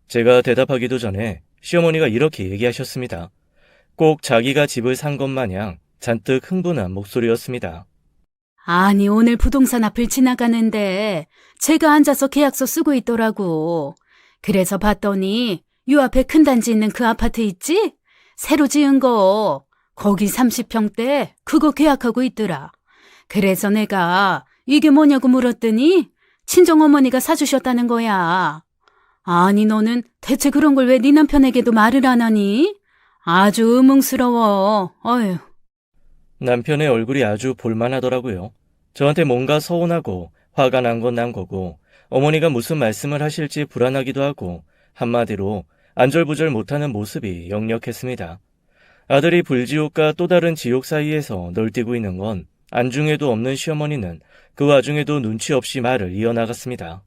[SPEAKER 1] 제가 대답하기도 전에 시어머니가 이렇게 얘기하셨습니다. 꼭 자기가 집을 산 것 마냥 잔뜩 흥분한 목소리였습니다.
[SPEAKER 2] 아니, 오늘 부동산 앞을 지나가는데 제가 앉아서 계약서 쓰고 있더라고. 그래서 봤더니 요 앞에 큰 단지 있는 그 아파트 있지? 새로 지은 거. 거기 30평대 그거 계약하고 있더라. 그래서 내가 이게 뭐냐고 물었더니 친정어머니가 사주셨다는 거야. 아니, 너는 대체 그런 걸 왜 네 남편에게도 말을 안 하니? 아주 의문스러워. 어휴.
[SPEAKER 1] 남편의 얼굴이 아주 볼만하더라고요. 저한테 뭔가 서운하고 화가 난 건 난 거고 어머니가 무슨 말씀을 하실지 불안하기도 하고 한마디로 안절부절 못하는 모습이 역력했습니다. 아들이 불지옥과 또 다른 지옥 사이에서 널뛰고 있는 건 안중에도 없는 시어머니는 그 와중에도 눈치 없이 말을 이어나갔습니다.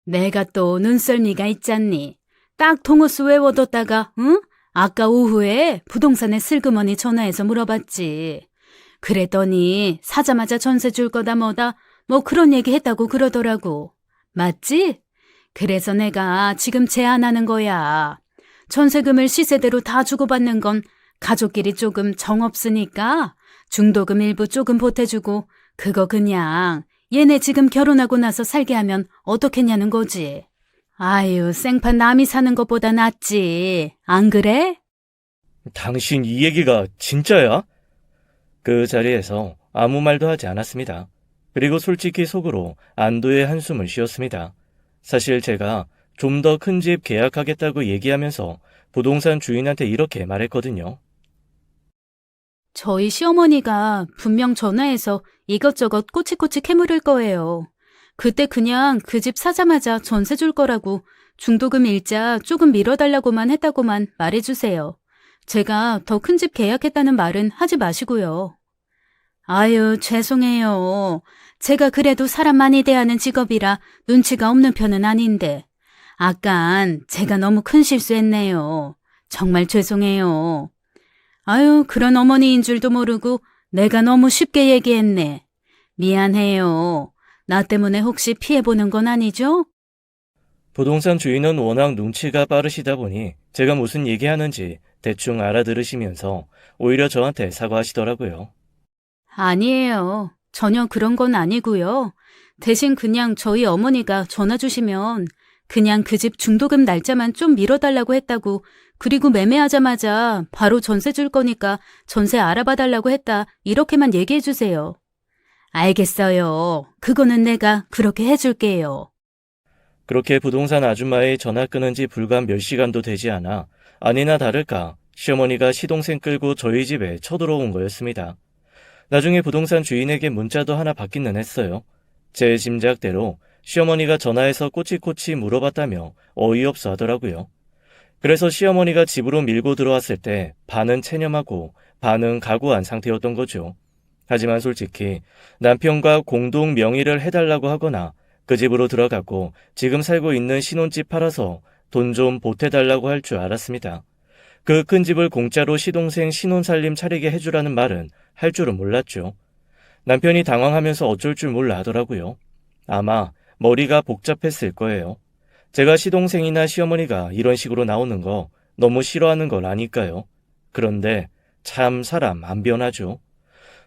[SPEAKER 2] 내가 또 눈썰미가 있잖니. 딱 동호수 외워뒀다가, 응? 아까 오후에 부동산에 슬그머니 전화해서 물어봤지. 그랬더니 사자마자 전세 줄 거다 뭐다 뭐 그런 얘기 했다고 그러더라고. 맞지? 그래서 내가 지금 제안하는 거야. 전세금을 시세대로 다 주고받는 건 가족끼리 조금 정없으니까 중도금 일부 조금 보태주고 그거 그냥 얘네 지금 결혼하고 나서 살게 하면 어떻겠냐는 거지. 아유, 생판 남이 사는 것보다 낫지. 안 그래?
[SPEAKER 1] 당신 이 얘기가 진짜야? 그 자리에서 아무 말도 하지 않았습니다. 그리고 솔직히 속으로 안도의 한숨을 쉬었습니다. 사실 제가 좀 더 큰 집 계약하겠다고 얘기하면서 부동산 주인한테 이렇게 말했거든요.
[SPEAKER 2] 저희 시어머니가 분명 전화해서 이것저것 꼬치꼬치 캐물을 거예요. 그때 그냥 그 집 사자마자 전세 줄 거라고 중도금 일자 조금 밀어달라고만 했다고만 말해주세요. 제가 더 큰 집 계약했다는 말은 하지 마시고요. 아유, 죄송해요. 제가 그래도 사람 많이 대하는 직업이라 눈치가 없는 편은 아닌데. 아깐 제가 너무 큰 실수했네요. 정말 죄송해요. 아유, 그런 어머니인 줄도 모르고 내가 너무 쉽게 얘기했네. 미안해요. 나 때문에 혹시 피해보는 건 아니죠?
[SPEAKER 1] 부동산 주인은 워낙 눈치가 빠르시다 보니 제가 무슨 얘기하는지 대충 알아들으시면서 오히려 저한테 사과하시더라고요.
[SPEAKER 2] 아니에요. 전혀 그런 건 아니고요. 대신 그냥 저희 어머니가 전화 주시면 그냥 그 집 중도금 날짜만 좀 미뤄달라고 했다고, 그리고 매매하자마자 바로 전세 줄 거니까 전세 알아봐달라고 했다, 이렇게만 얘기해 주세요. 알겠어요. 그거는 내가 그렇게 해줄게요.
[SPEAKER 1] 그렇게 부동산 아줌마의 전화 끊은 지 불과 몇 시간도 되지 않아 아니나 다를까 시어머니가 시동생 끌고 저희 집에 쳐들어온 거였습니다. 나중에 부동산 주인에게 문자도 하나 받기는 했어요. 제 짐작대로 시어머니가 전화해서 꼬치꼬치 물어봤다며 어이없어 하더라고요. 그래서 시어머니가 집으로 밀고 들어왔을 때 반은 체념하고 반은 각오한 상태였던 거죠. 하지만 솔직히 남편과 공동 명의를 해달라고 하거나 그 집으로 들어가고 지금 살고 있는 신혼집 팔아서 돈 좀 보태달라고 할 줄 알았습니다. 그 큰 집을 공짜로 시동생 신혼살림 차리게 해주라는 말은 할 줄은 몰랐죠. 남편이 당황하면서 어쩔 줄 몰라 하더라고요. 아마 머리가 복잡했을 거예요. 제가 시동생이나 시어머니가 이런 식으로 나오는 거 너무 싫어하는 걸 아니까요. 그런데 참 사람 안 변하죠.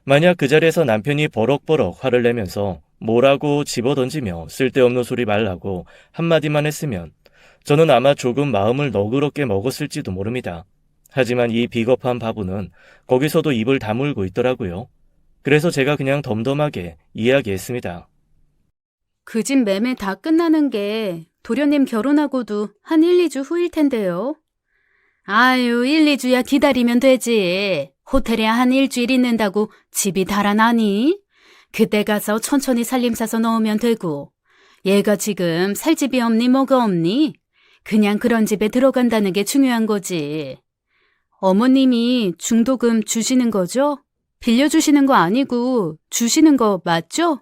[SPEAKER 1] 만약 그 자리에서 남편이 버럭버럭 화를 내면서 뭐라고 집어던지며 쓸데없는 소리 말라고 한마디만 했으면 저는 아마 조금 마음을 너그럽게 먹었을지도 모릅니다. 하지만 이 비겁한 바보는 거기서도 입을 다물고 있더라고요. 그래서 제가 그냥 덤덤하게 이야기했습니다.
[SPEAKER 2] 그 집 매매 다 끝나는 게 도련님 결혼하고도 한 1, 2주 후일 텐데요. 아유, 1, 2주야 기다리면 되지. 호텔에 한 일주일 있는다고 집이 달아나니? 그때 가서 천천히 살림사서 넣으면 되고. 얘가 지금 살 집이 없니 뭐가 없니? 그냥 그런 집에 들어간다는 게 중요한 거지. 어머님이 중도금 주시는 거죠? 빌려주시는 거 아니고 주시는 거 맞죠?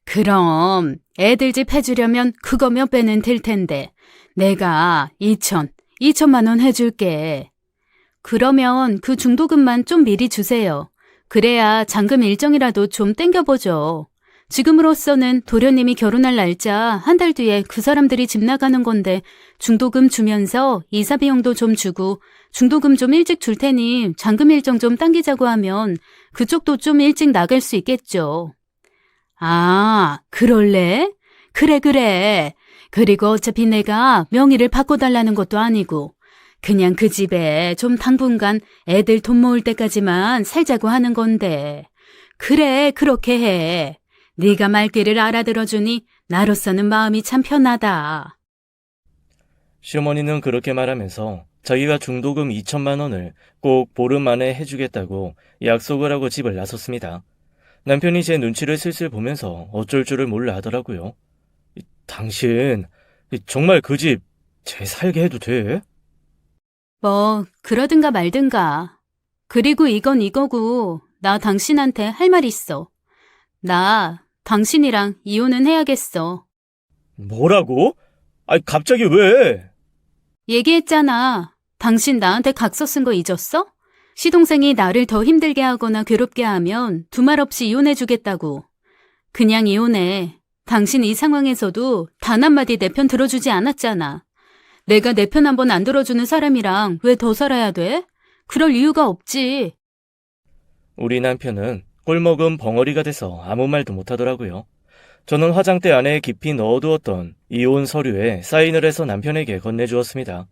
[SPEAKER 2] 그럼 애들 집 해주려면 그거 몇 배는 될 텐데 내가 2천만 원 해줄게. 그러면 그 중도금만 좀 미리 주세요. 그래야 잔금 일정이라도 좀 땡겨보죠. 지금으로서는 도련님이 결혼할 날짜 한 달 뒤에 그 사람들이 집 나가는 건데 중도금 주면서 이사 비용도 좀 주고 중도금 좀 일찍 줄 테니 잔금 일정 좀 당기자고 하면 그쪽도 좀 일찍 나갈 수 있겠죠. 아, 그럴래? 그래. 그리고 어차피 내가 명의를 바꿔달라는 것도 아니고 그냥 그 집에 좀 당분간 애들 돈 모을 때까지만 살자고 하는 건데. 그래, 그렇게 해. 네가 말귀를 알아들어주니 나로서는 마음이 참 편하다.
[SPEAKER 1] 시어머니는 그렇게 말하면서 자기가 중도금 2천만 원을 꼭 보름 만에 해주겠다고 약속을 하고 집을 나섰습니다. 남편이 제 눈치를 슬슬 보면서 어쩔 줄을 몰라 하더라고요. 당신 정말 그 집 제 살게 해도 돼?
[SPEAKER 2] 뭐 그러든가 말든가. 그리고 이건 이거고 나 당신한테 할 말 있어. 나 당신이랑 이혼은 해야겠어.
[SPEAKER 1] 뭐라고? 갑자기 왜?
[SPEAKER 2] 얘기했잖아. 당신 나한테 각서 쓴 거 잊었어? 시동생이 나를 더 힘들게 하거나 괴롭게 하면 두말 없이 이혼해주겠다고. 그냥 이혼해. 당신 이 상황에서도 단 한마디 내 편 들어주지 않았잖아. 내가 내 편 한 번 안 들어주는 사람이랑 왜 더 살아야 돼? 그럴 이유가 없지.
[SPEAKER 1] 우리 남편은 꼴먹은 벙어리가 돼서 아무 말도 못하더라고요. 저는 화장대 안에 깊이 넣어두었던 이혼 서류에 사인을 해서 남편에게 건네주었습니다.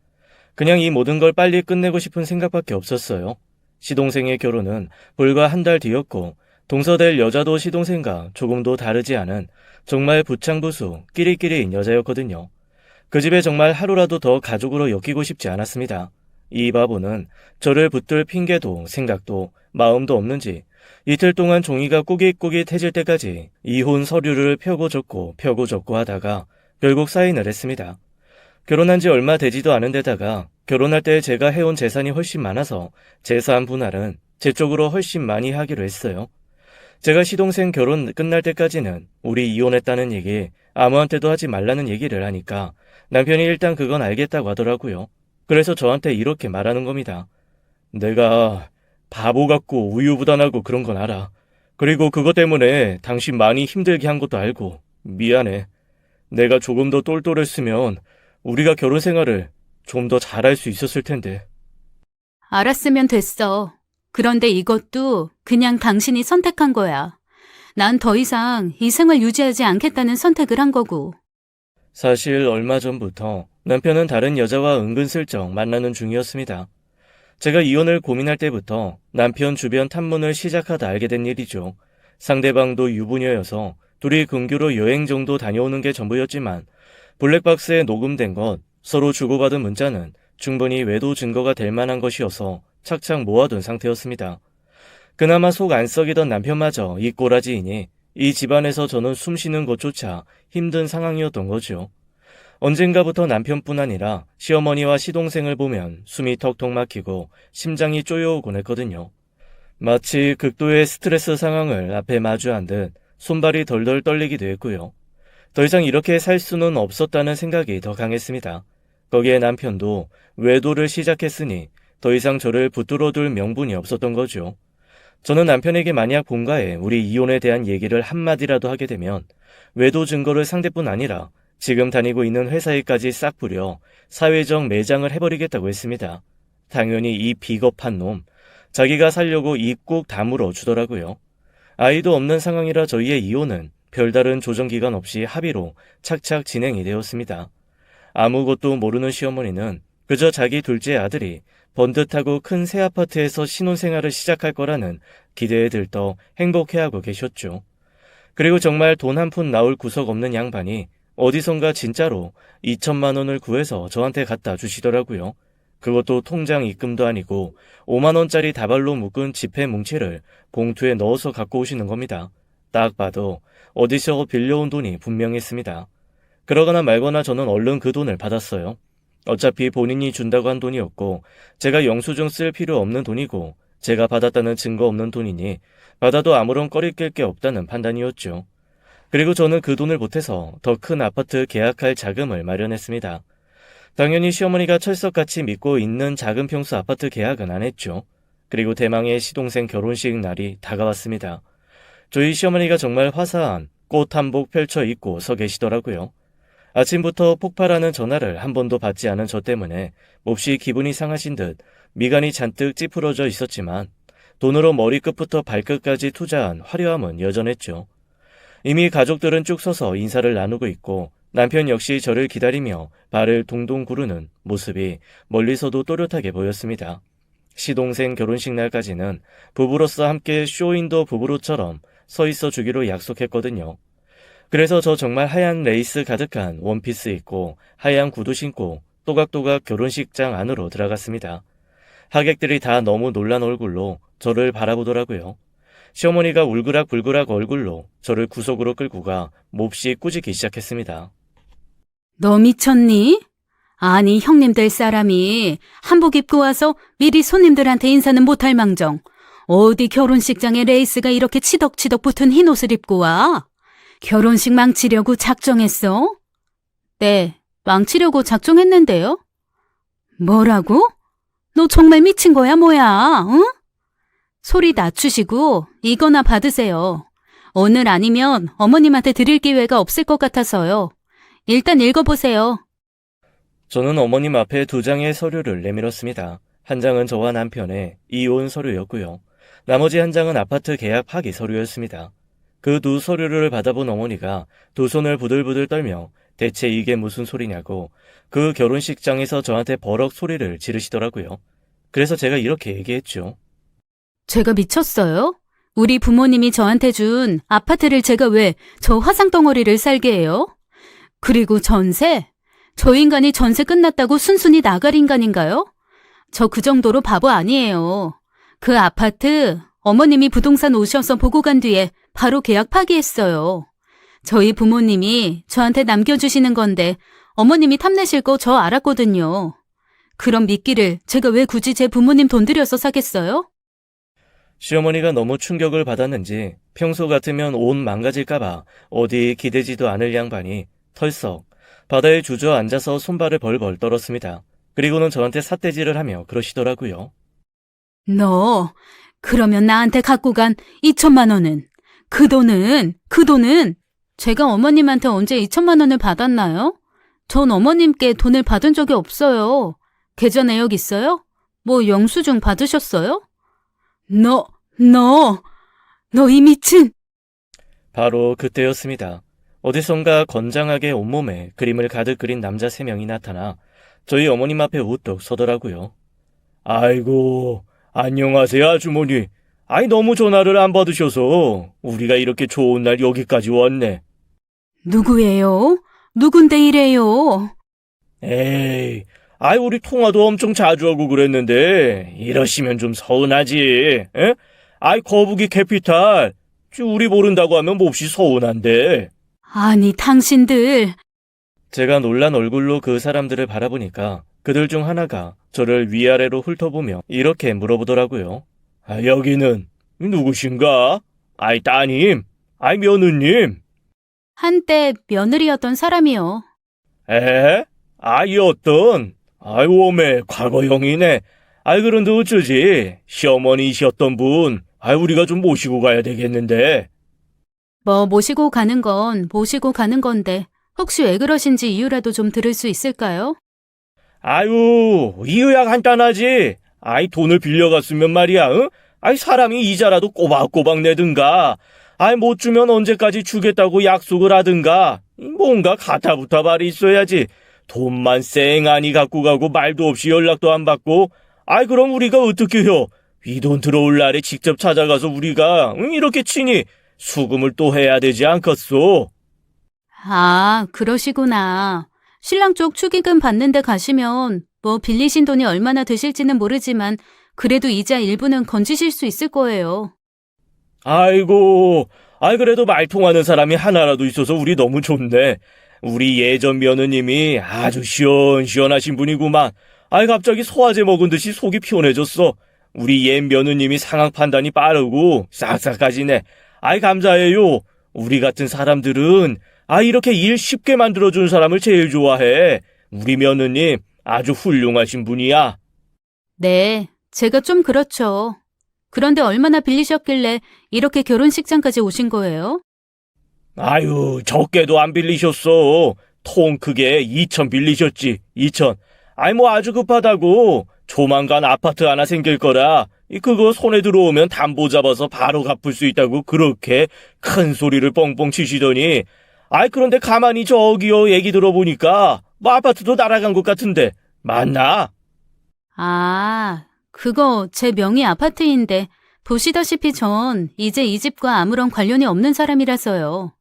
[SPEAKER 1] 그냥 이 모든 걸 빨리 끝내고 싶은 생각밖에 없었어요. 시동생의 결혼은 불과 한 달 뒤였고 동서될 여자도 시동생과 조금도 다르지 않은 정말 부창부수 끼리끼리인 여자였거든요. 그 집에 정말 하루라도 더 가족으로 엮이고 싶지 않았습니다. 이 바보는 저를 붙들 핑계도 생각도 마음도 없는지 이틀 동안 종이가 꾸깃꾸깃해질 때까지 이혼 서류를 펴고 적고 하다가 결국 사인을 했습니다. 결혼한 지 얼마 되지도 않은 데다가 결혼할 때 제가 해온 재산이 훨씬 많아서 재산 분할은 제 쪽으로 훨씬 많이 하기로 했어요. 제가 시동생 결혼 끝날 때까지는 우리 이혼했다는 얘기 아무한테도 하지 말라는 얘기를 하니까 남편이 일단 그건 알겠다고 하더라고요. 그래서 저한테 이렇게 말하는 겁니다. 내가 바보 같고 우유부단하고 그런 건 알아. 그리고 그것 때문에 당신 많이 힘들게 한 것도 알고 미안해. 내가 조금 더 똘똘했으면 우리가 결혼 생활을 좀 더 잘할 수 있었을 텐데.
[SPEAKER 2] 알았으면 됐어. 그런데 이것도 그냥 당신이 선택한 거야. 난 더 이상 이 생을 유지하지 않겠다는 선택을 한 거고.
[SPEAKER 1] 사실 얼마 전부터 남편은 다른 여자와 은근슬쩍 만나는 중이었습니다. 제가 이혼을 고민할 때부터 남편 주변 탐문을 시작하다 알게 된 일이죠. 상대방도 유부녀여서 둘이 근교로 여행 정도 다녀오는 게 전부였지만 블랙박스에 녹음된 것, 서로 주고받은 문자는 충분히 외도 증거가 될 만한 것이어서 착착 모아둔 상태였습니다. 그나마 속 안 썩이던 남편마저 이 꼬라지이니 이 집안에서 저는 숨 쉬는 것조차 힘든 상황이었던 거죠. 언젠가부터 남편뿐 아니라 시어머니와 시동생을 보면 숨이 턱턱 막히고 심장이 쪼여오곤 했거든요. 마치 극도의 스트레스 상황을 앞에 마주한 듯 손발이 덜덜 떨리기도 했고요. 더 이상 이렇게 살 수는 없었다는 생각이 더 강했습니다. 거기에 남편도 외도를 시작했으니 더 이상 저를 붙들어둘 명분이 없었던 거죠. 저는 남편에게 만약 본가에 우리 이혼에 대한 얘기를 한마디라도 하게 되면 외도 증거를 상대뿐 아니라 지금 다니고 있는 회사에까지 싹 뿌려 사회적 매장을 해버리겠다고 했습니다. 당연히 이 비겁한 놈, 자기가 살려고 입 꾹 다물어 주더라고요. 아이도 없는 상황이라 저희의 이혼은 별다른 조정기간 없이 합의로 착착 진행이 되었습니다. 아무것도 모르는 시어머니는 그저 자기 둘째 아들이 번듯하고 큰 새 아파트에서 신혼생활을 시작할 거라는 기대에 들떠 행복해하고 계셨죠. 그리고 정말 돈 한 푼 나올 구석 없는 양반이 어디선가 진짜로 2천만 원을 구해서 저한테 갖다 주시더라고요. 그것도 통장 입금도 아니고 5만 원짜리 다발로 묶은 지폐 뭉치를 봉투에 넣어서 갖고 오시는 겁니다. 딱 봐도 어디서 빌려온 돈이 분명했습니다. 그러거나 말거나 저는 얼른 그 돈을 받았어요. 어차피 본인이 준다고 한 돈이었고 제가 영수증 쓸 필요 없는 돈이고 제가 받았다는 증거 없는 돈이니 받아도 아무런 꺼리낄 게 없다는 판단이었죠. 그리고 저는 그 돈을 보태서 더 큰 아파트 계약할 자금을 마련했습니다. 당연히 시어머니가 철석같이 믿고 있는 작은 평수 아파트 계약은 안 했죠. 그리고 대망의 시동생 결혼식 날이 다가왔습니다. 저희 시어머니가 정말 화사한 꽃 한복 펼쳐 입고 서 계시더라고요. 아침부터 폭발하는 전화를 한 번도 받지 않은 저 때문에 몹시 기분이 상하신 듯 미간이 잔뜩 찌푸러져 있었지만 돈으로 머리끝부터 발끝까지 투자한 화려함은 여전했죠. 이미 가족들은 쭉 서서 인사를 나누고 있고 남편 역시 저를 기다리며 발을 둥둥 구르는 모습이 멀리서도 또렷하게 보였습니다. 시동생 결혼식 날까지는 부부로서 함께 쇼윈도 부부로처럼 서 있어 주기로 약속했거든요. 그래서 저 정말 하얀 레이스 가득한 원피스 입고 하얀 구두 신고 또각또각 결혼식장 안으로 들어갔습니다. 하객들이 다 너무 놀란 얼굴로 저를 바라보더라고요. 시어머니가 울그락불그락 얼굴로 저를 구석으로 끌고 가 몹시 꾸짖기 시작했습니다.
[SPEAKER 2] 너 미쳤니? 아니, 형님 될 사람이 한복 입고 와서 미리 손님들한테 인사는 못할 망정. 어디 결혼식장에 레이스가 이렇게 치덕치덕 붙은 흰 옷을 입고 와? 결혼식 망치려고 작정했어? 네, 망치려고 작정했는데요. 뭐라고? 너 정말 미친 거야, 뭐야, 응? 소리 낮추시고 이거나 받으세요. 오늘 아니면 어머님한테 드릴 기회가 없을 것 같아서요. 일단 읽어보세요.
[SPEAKER 1] 저는 어머님 앞에 2장의 서류를 내밀었습니다. 한 장은 저와 남편의 이혼 서류였고요. 나머지 한 장은 아파트 계약 파기 서류였습니다. 그 두 서류를 받아본 어머니가 두 손을 부들부들 떨며 대체 이게 무슨 소리냐고 그 결혼식장에서 저한테 버럭 소리를 지르시더라고요. 그래서 제가 이렇게 얘기했죠.
[SPEAKER 2] 제가 미쳤어요? 우리 부모님이 저한테 준 아파트를 제가 왜 저 화상덩어리를 살게 해요? 그리고 전세? 저 인간이 전세 끝났다고 순순히 나갈 인간인가요? 저 그 정도로 바보 아니에요. 그 아파트 어머님이 부동산 오셔서 보고 간 뒤에 바로 계약 파기했어요. 저희 부모님이 저한테 남겨주시는 건데 어머님이 탐내실 거 저 알았거든요. 그런 미끼를 제가 왜 굳이 제 부모님 돈 들여서 사겠어요?
[SPEAKER 1] 시어머니가 너무 충격을 받았는지 평소 같으면 온 망가질까봐 어디 기대지도 않을 양반이 털썩 바다에 주저앉아서 손발을 벌벌 떨었습니다. 그리고는 저한테 삿대질을 하며 그러시더라고요.
[SPEAKER 2] 너 그러면 나한테 갖고 간 2천만 원은? 그 돈은 제가 어머님한테 언제 2천만 원을 받았나요? 전 어머님께 돈을 받은 적이 없어요. 계좌 내역 있어요? 뭐 영수증 받으셨어요? 너 이 미친!
[SPEAKER 1] 바로 그때였습니다. 어디선가 건장하게 온몸에 그림을 가득 그린 남자 3명이 나타나 저희 어머님 앞에 우뚝 서더라고요. 아이고, 안녕하세요 아주머니. 아이 너무 전화를 안 받으셔서 우리가 이렇게 좋은 날 여기까지 왔네.
[SPEAKER 2] 누구예요? 누군데 이래요?
[SPEAKER 1] 에이, 아이 우리 통화도 엄청 자주 하고 그랬는데 이러시면 좀 서운하지. 에? 아이 거북이 캐피탈. 우리 모른다고 하면 몹시 서운한데.
[SPEAKER 2] 아니, 당신들.
[SPEAKER 1] 제가 놀란 얼굴로 그 사람들을 바라보니까 그들 중 하나가 저를 위아래로 훑어보며 이렇게 물어보더라고요. 아, 여기는 누구신가? 아이 따님, 아이 며느님.
[SPEAKER 2] 한때 며느리였던 사람이요.
[SPEAKER 1] 에? 아이 어떤? 아이 오메 과거형이네. 아이 그런데 어쩌지? 시어머니이셨던 분. 아이 우리가 좀 모시고 가야 되겠는데.
[SPEAKER 2] 뭐 모시고 가는 건 모시고 가는 건데 혹시 왜 그러신지 이유라도 좀 들을 수 있을까요?
[SPEAKER 1] 아유, 이유야 간단하지. 아이 돈을 빌려갔으면 말이야, 응? 아이 사람이 이자라도 꼬박꼬박 내든가. 아이 못 주면 언제까지 주겠다고 약속을 하든가. 뭔가 가타부타 말이 있어야지. 돈만 쌩하니 갖고 가고 말도 없이 연락도 안 받고. 아이 그럼 우리가 어떻게 해요? 이 돈 들어올 날에 직접 찾아가서 우리가 이렇게 치니 수금을 또 해야 되지 않겠소?
[SPEAKER 2] 아, 그러시구나. 신랑 쪽 축의금 받는데 가시면 뭐 빌리신 돈이 얼마나 되실지는 모르지만 그래도 이자 일부는 건지실 수 있을 거예요.
[SPEAKER 1] 아이고, 아이 그래도 말 통하는 사람이 하나라도 있어서 우리 너무 좋네. 우리 예전 며느님이 아주 시원시원하신 분이구만. 아이 갑자기 소화제 먹은 듯이 속이 피곤해졌어. 우리 옛 며느님이 상황 판단이 빠르고 싹싹하시네. 아이 감사해요. 우리 같은 사람들은 이렇게 일 쉽게 만들어준 사람을 제일 좋아해. 우리 며느님 아주 훌륭하신 분이야.
[SPEAKER 2] 네, 제가 좀 그렇죠. 그런데 얼마나 빌리셨길래 이렇게 결혼식장까지 오신 거예요?
[SPEAKER 1] 아유, 적게도 안 빌리셨어. 통 크게 2천 빌리셨지, 2천. 아이, 뭐 아주 급하다고. 조만간 아파트 하나 생길 거라. 그거 손에 들어오면 담보 잡아서 바로 갚을 수 있다고 그렇게 큰 소리를 뻥뻥 치시더니. 아이, 그런데 가만히 저기요 얘기 들어보니까 뭐 아파트도 날아간 것 같은데. 맞나?
[SPEAKER 2] 아, 그거 제 명의 아파트인데 보시다시피 전 이제 이 집과 아무런 관련이 없는 사람이라서요.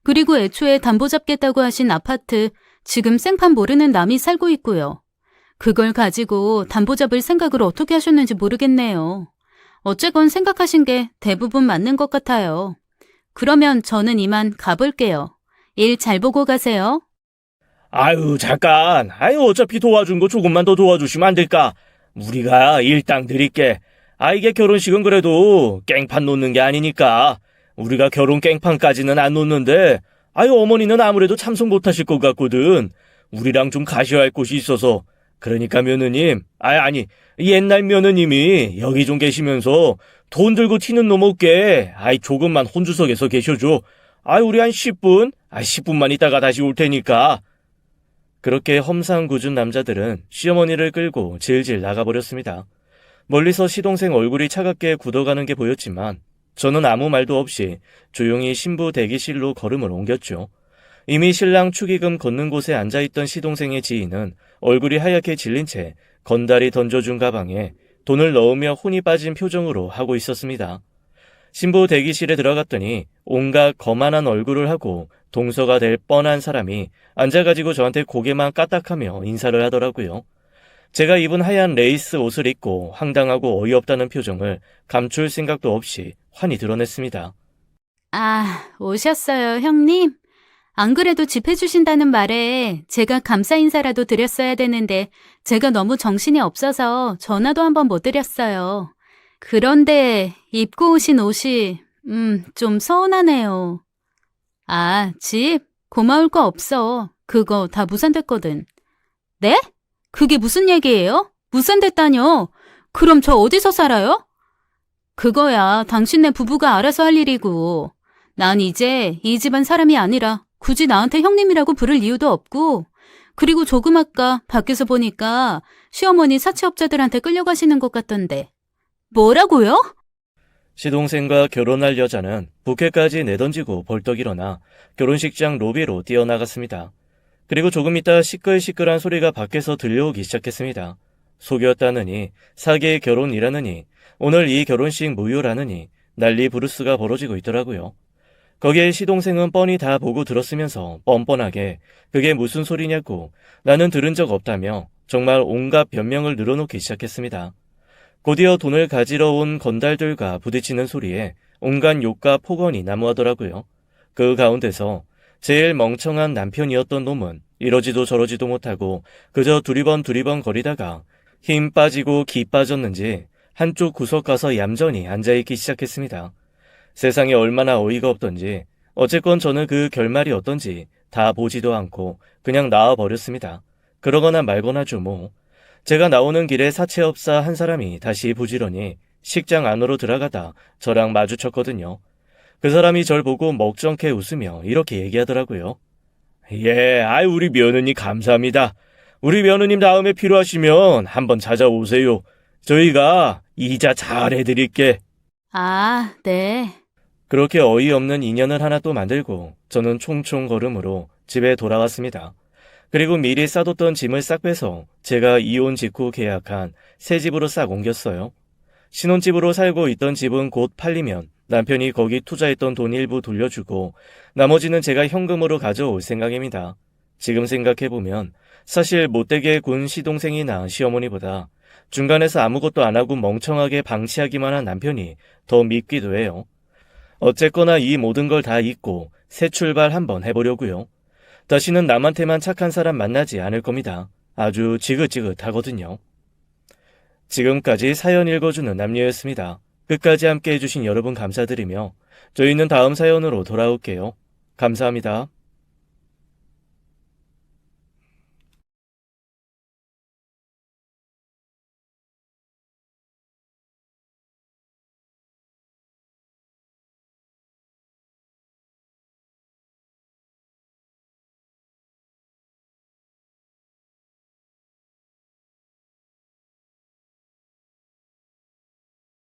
[SPEAKER 2] 그리고 애초에 담보 잡겠다고 하신 아파트 지금 생판 모르는 남이 살고 있고요. 그걸 가지고 담보 잡을 생각을 어떻게 하셨는지 모르겠네요. 어쨌건 생각하신 게 대부분 맞는 것 같아요. 그러면 저는 이만 가볼게요. 일 잘 보고 가세요.
[SPEAKER 1] 아유, 잠깐. 아유, 어차피 도와준 거 조금만 더 도와주시면 안 될까? 우리가 일당 드릴게. 아, 이게 결혼식은 그래도 깽판 놓는 게 아니니까. 우리가 결혼 깽판까지는 안 놓는데, 아유, 어머니는 아무래도 참석 못 하실 것 같거든. 우리랑 좀 가셔야 할 곳이 있어서. 그러니까 며느님, 아니, 옛날 며느님이 여기 좀 계시면서 돈 들고 튀는 놈 없게, 조금만 혼주석에서 계셔줘. 우리 한 10분? 10분만 있다가 다시 올 테니까. 그렇게 험상궂은 남자들은 시어머니를 끌고 질질 나가버렸습니다. 멀리서 시동생 얼굴이 차갑게 굳어가는 게 보였지만 저는 아무 말도 없이 조용히 신부 대기실로 걸음을 옮겼죠. 이미 신랑 축의금 걷는 곳에 앉아있던 시동생의 지인은 얼굴이 하얗게 질린 채 건달이 던져준 가방에 돈을 넣으며 혼이 빠진 표정으로 하고 있었습니다. 신부 대기실에 들어갔더니 온갖 거만한 얼굴을 하고 동서가 될 뻔한 사람이 앉아가지고 저한테 고개만 까딱하며 인사를 하더라고요. 제가 입은 하얀 레이스 옷을 입고 황당하고 어이없다는 표정을 감출 생각도 없이 환히 드러냈습니다.
[SPEAKER 2] 아, 오셨어요, 형님? 안 그래도 집 해주신다는 말에 제가 감사 인사라도 드렸어야 되는데 제가 너무 정신이 없어서 전화도 한번 못 드렸어요. 그런데 입고 오신 옷이 좀 서운하네요. 아, 집? 고마울 거 없어. 그거 다 무산됐거든. 네? 그게 무슨 얘기예요? 무산됐다뇨? 그럼 저 어디서 살아요? 그거야 당신네 부부가 알아서 할 일이고. 난 이제 이 집안 사람이 아니라 굳이 나한테 형님이라고 부를 이유도 없고. 그리고 조금 아까 밖에서 보니까 시어머니 사채업자들한테 끌려가시는 것 같던데. 뭐라고요?
[SPEAKER 1] 시동생과 결혼할 여자는 부케까지 내던지고 벌떡 일어나 결혼식장 로비로 뛰어나갔습니다. 그리고 조금 있다 시끌시끌한 소리가 밖에서 들려오기 시작했습니다. 속였다느니 사기의 결혼이라느니 오늘 이 결혼식 무효라느니 난리 부르스가 벌어지고 있더라고요. 거기에 시동생은 뻔히 다 보고 들었으면서 뻔뻔하게 그게 무슨 소리냐고 나는 들은 적 없다며 정말 온갖 변명을 늘어놓기 시작했습니다. 곧이어 돈을 가지러 온 건달들과 부딪히는 소리에 온갖 욕과 폭언이 난무하더라고요. 그 가운데서 제일 멍청한 남편이었던 놈은 이러지도 저러지도 못하고 그저 두리번 거리다가 힘 빠지고 기 빠졌는지 한쪽 구석 가서 얌전히 앉아있기 시작했습니다. 세상에 얼마나 어이가 없던지 어쨌건 저는 그 결말이 어떤지 다 보지도 않고 그냥 나와버렸습니다. 그러거나 말거나죠 뭐. 제가 나오는 길에 사채업사 한 사람이 다시 부지런히 식장 안으로 들어가다 저랑 마주쳤거든요. 그 사람이 절 보고 먹정케 웃으며 이렇게 얘기하더라고요. 예, 우리 며느님 감사합니다. 우리 며느님 다음에 필요하시면 한번 찾아오세요. 저희가 이자 잘 해드릴게.
[SPEAKER 2] 아, 네.
[SPEAKER 1] 그렇게 어이없는 인연을 하나 또 만들고 저는 총총 걸음으로 집에 돌아왔습니다. 그리고 미리 싸뒀던 짐을 싹 빼서 제가 이혼 직후 계약한 새 집으로 싹 옮겼어요. 신혼집으로 살고 있던 집은 곧 팔리면 남편이 거기 투자했던 돈 일부 돌려주고 나머지는 제가 현금으로 가져올 생각입니다. 지금 생각해보면 사실 못되게 군 시동생이나 시어머니보다 중간에서 아무것도 안 하고 멍청하게 방치하기만 한 남편이 더 밉기도 해요. 어쨌거나 이 모든 걸 다 잊고 새 출발 한번 해보려고요. 다시는 남한테만 착한 사람 만나지 않을 겁니다. 아주 지긋지긋하거든요. 지금까지 사연 읽어주는 남녀였습니다. 끝까지 함께 해주신 여러분 감사드리며 저희는 다음 사연으로 돌아올게요. 감사합니다.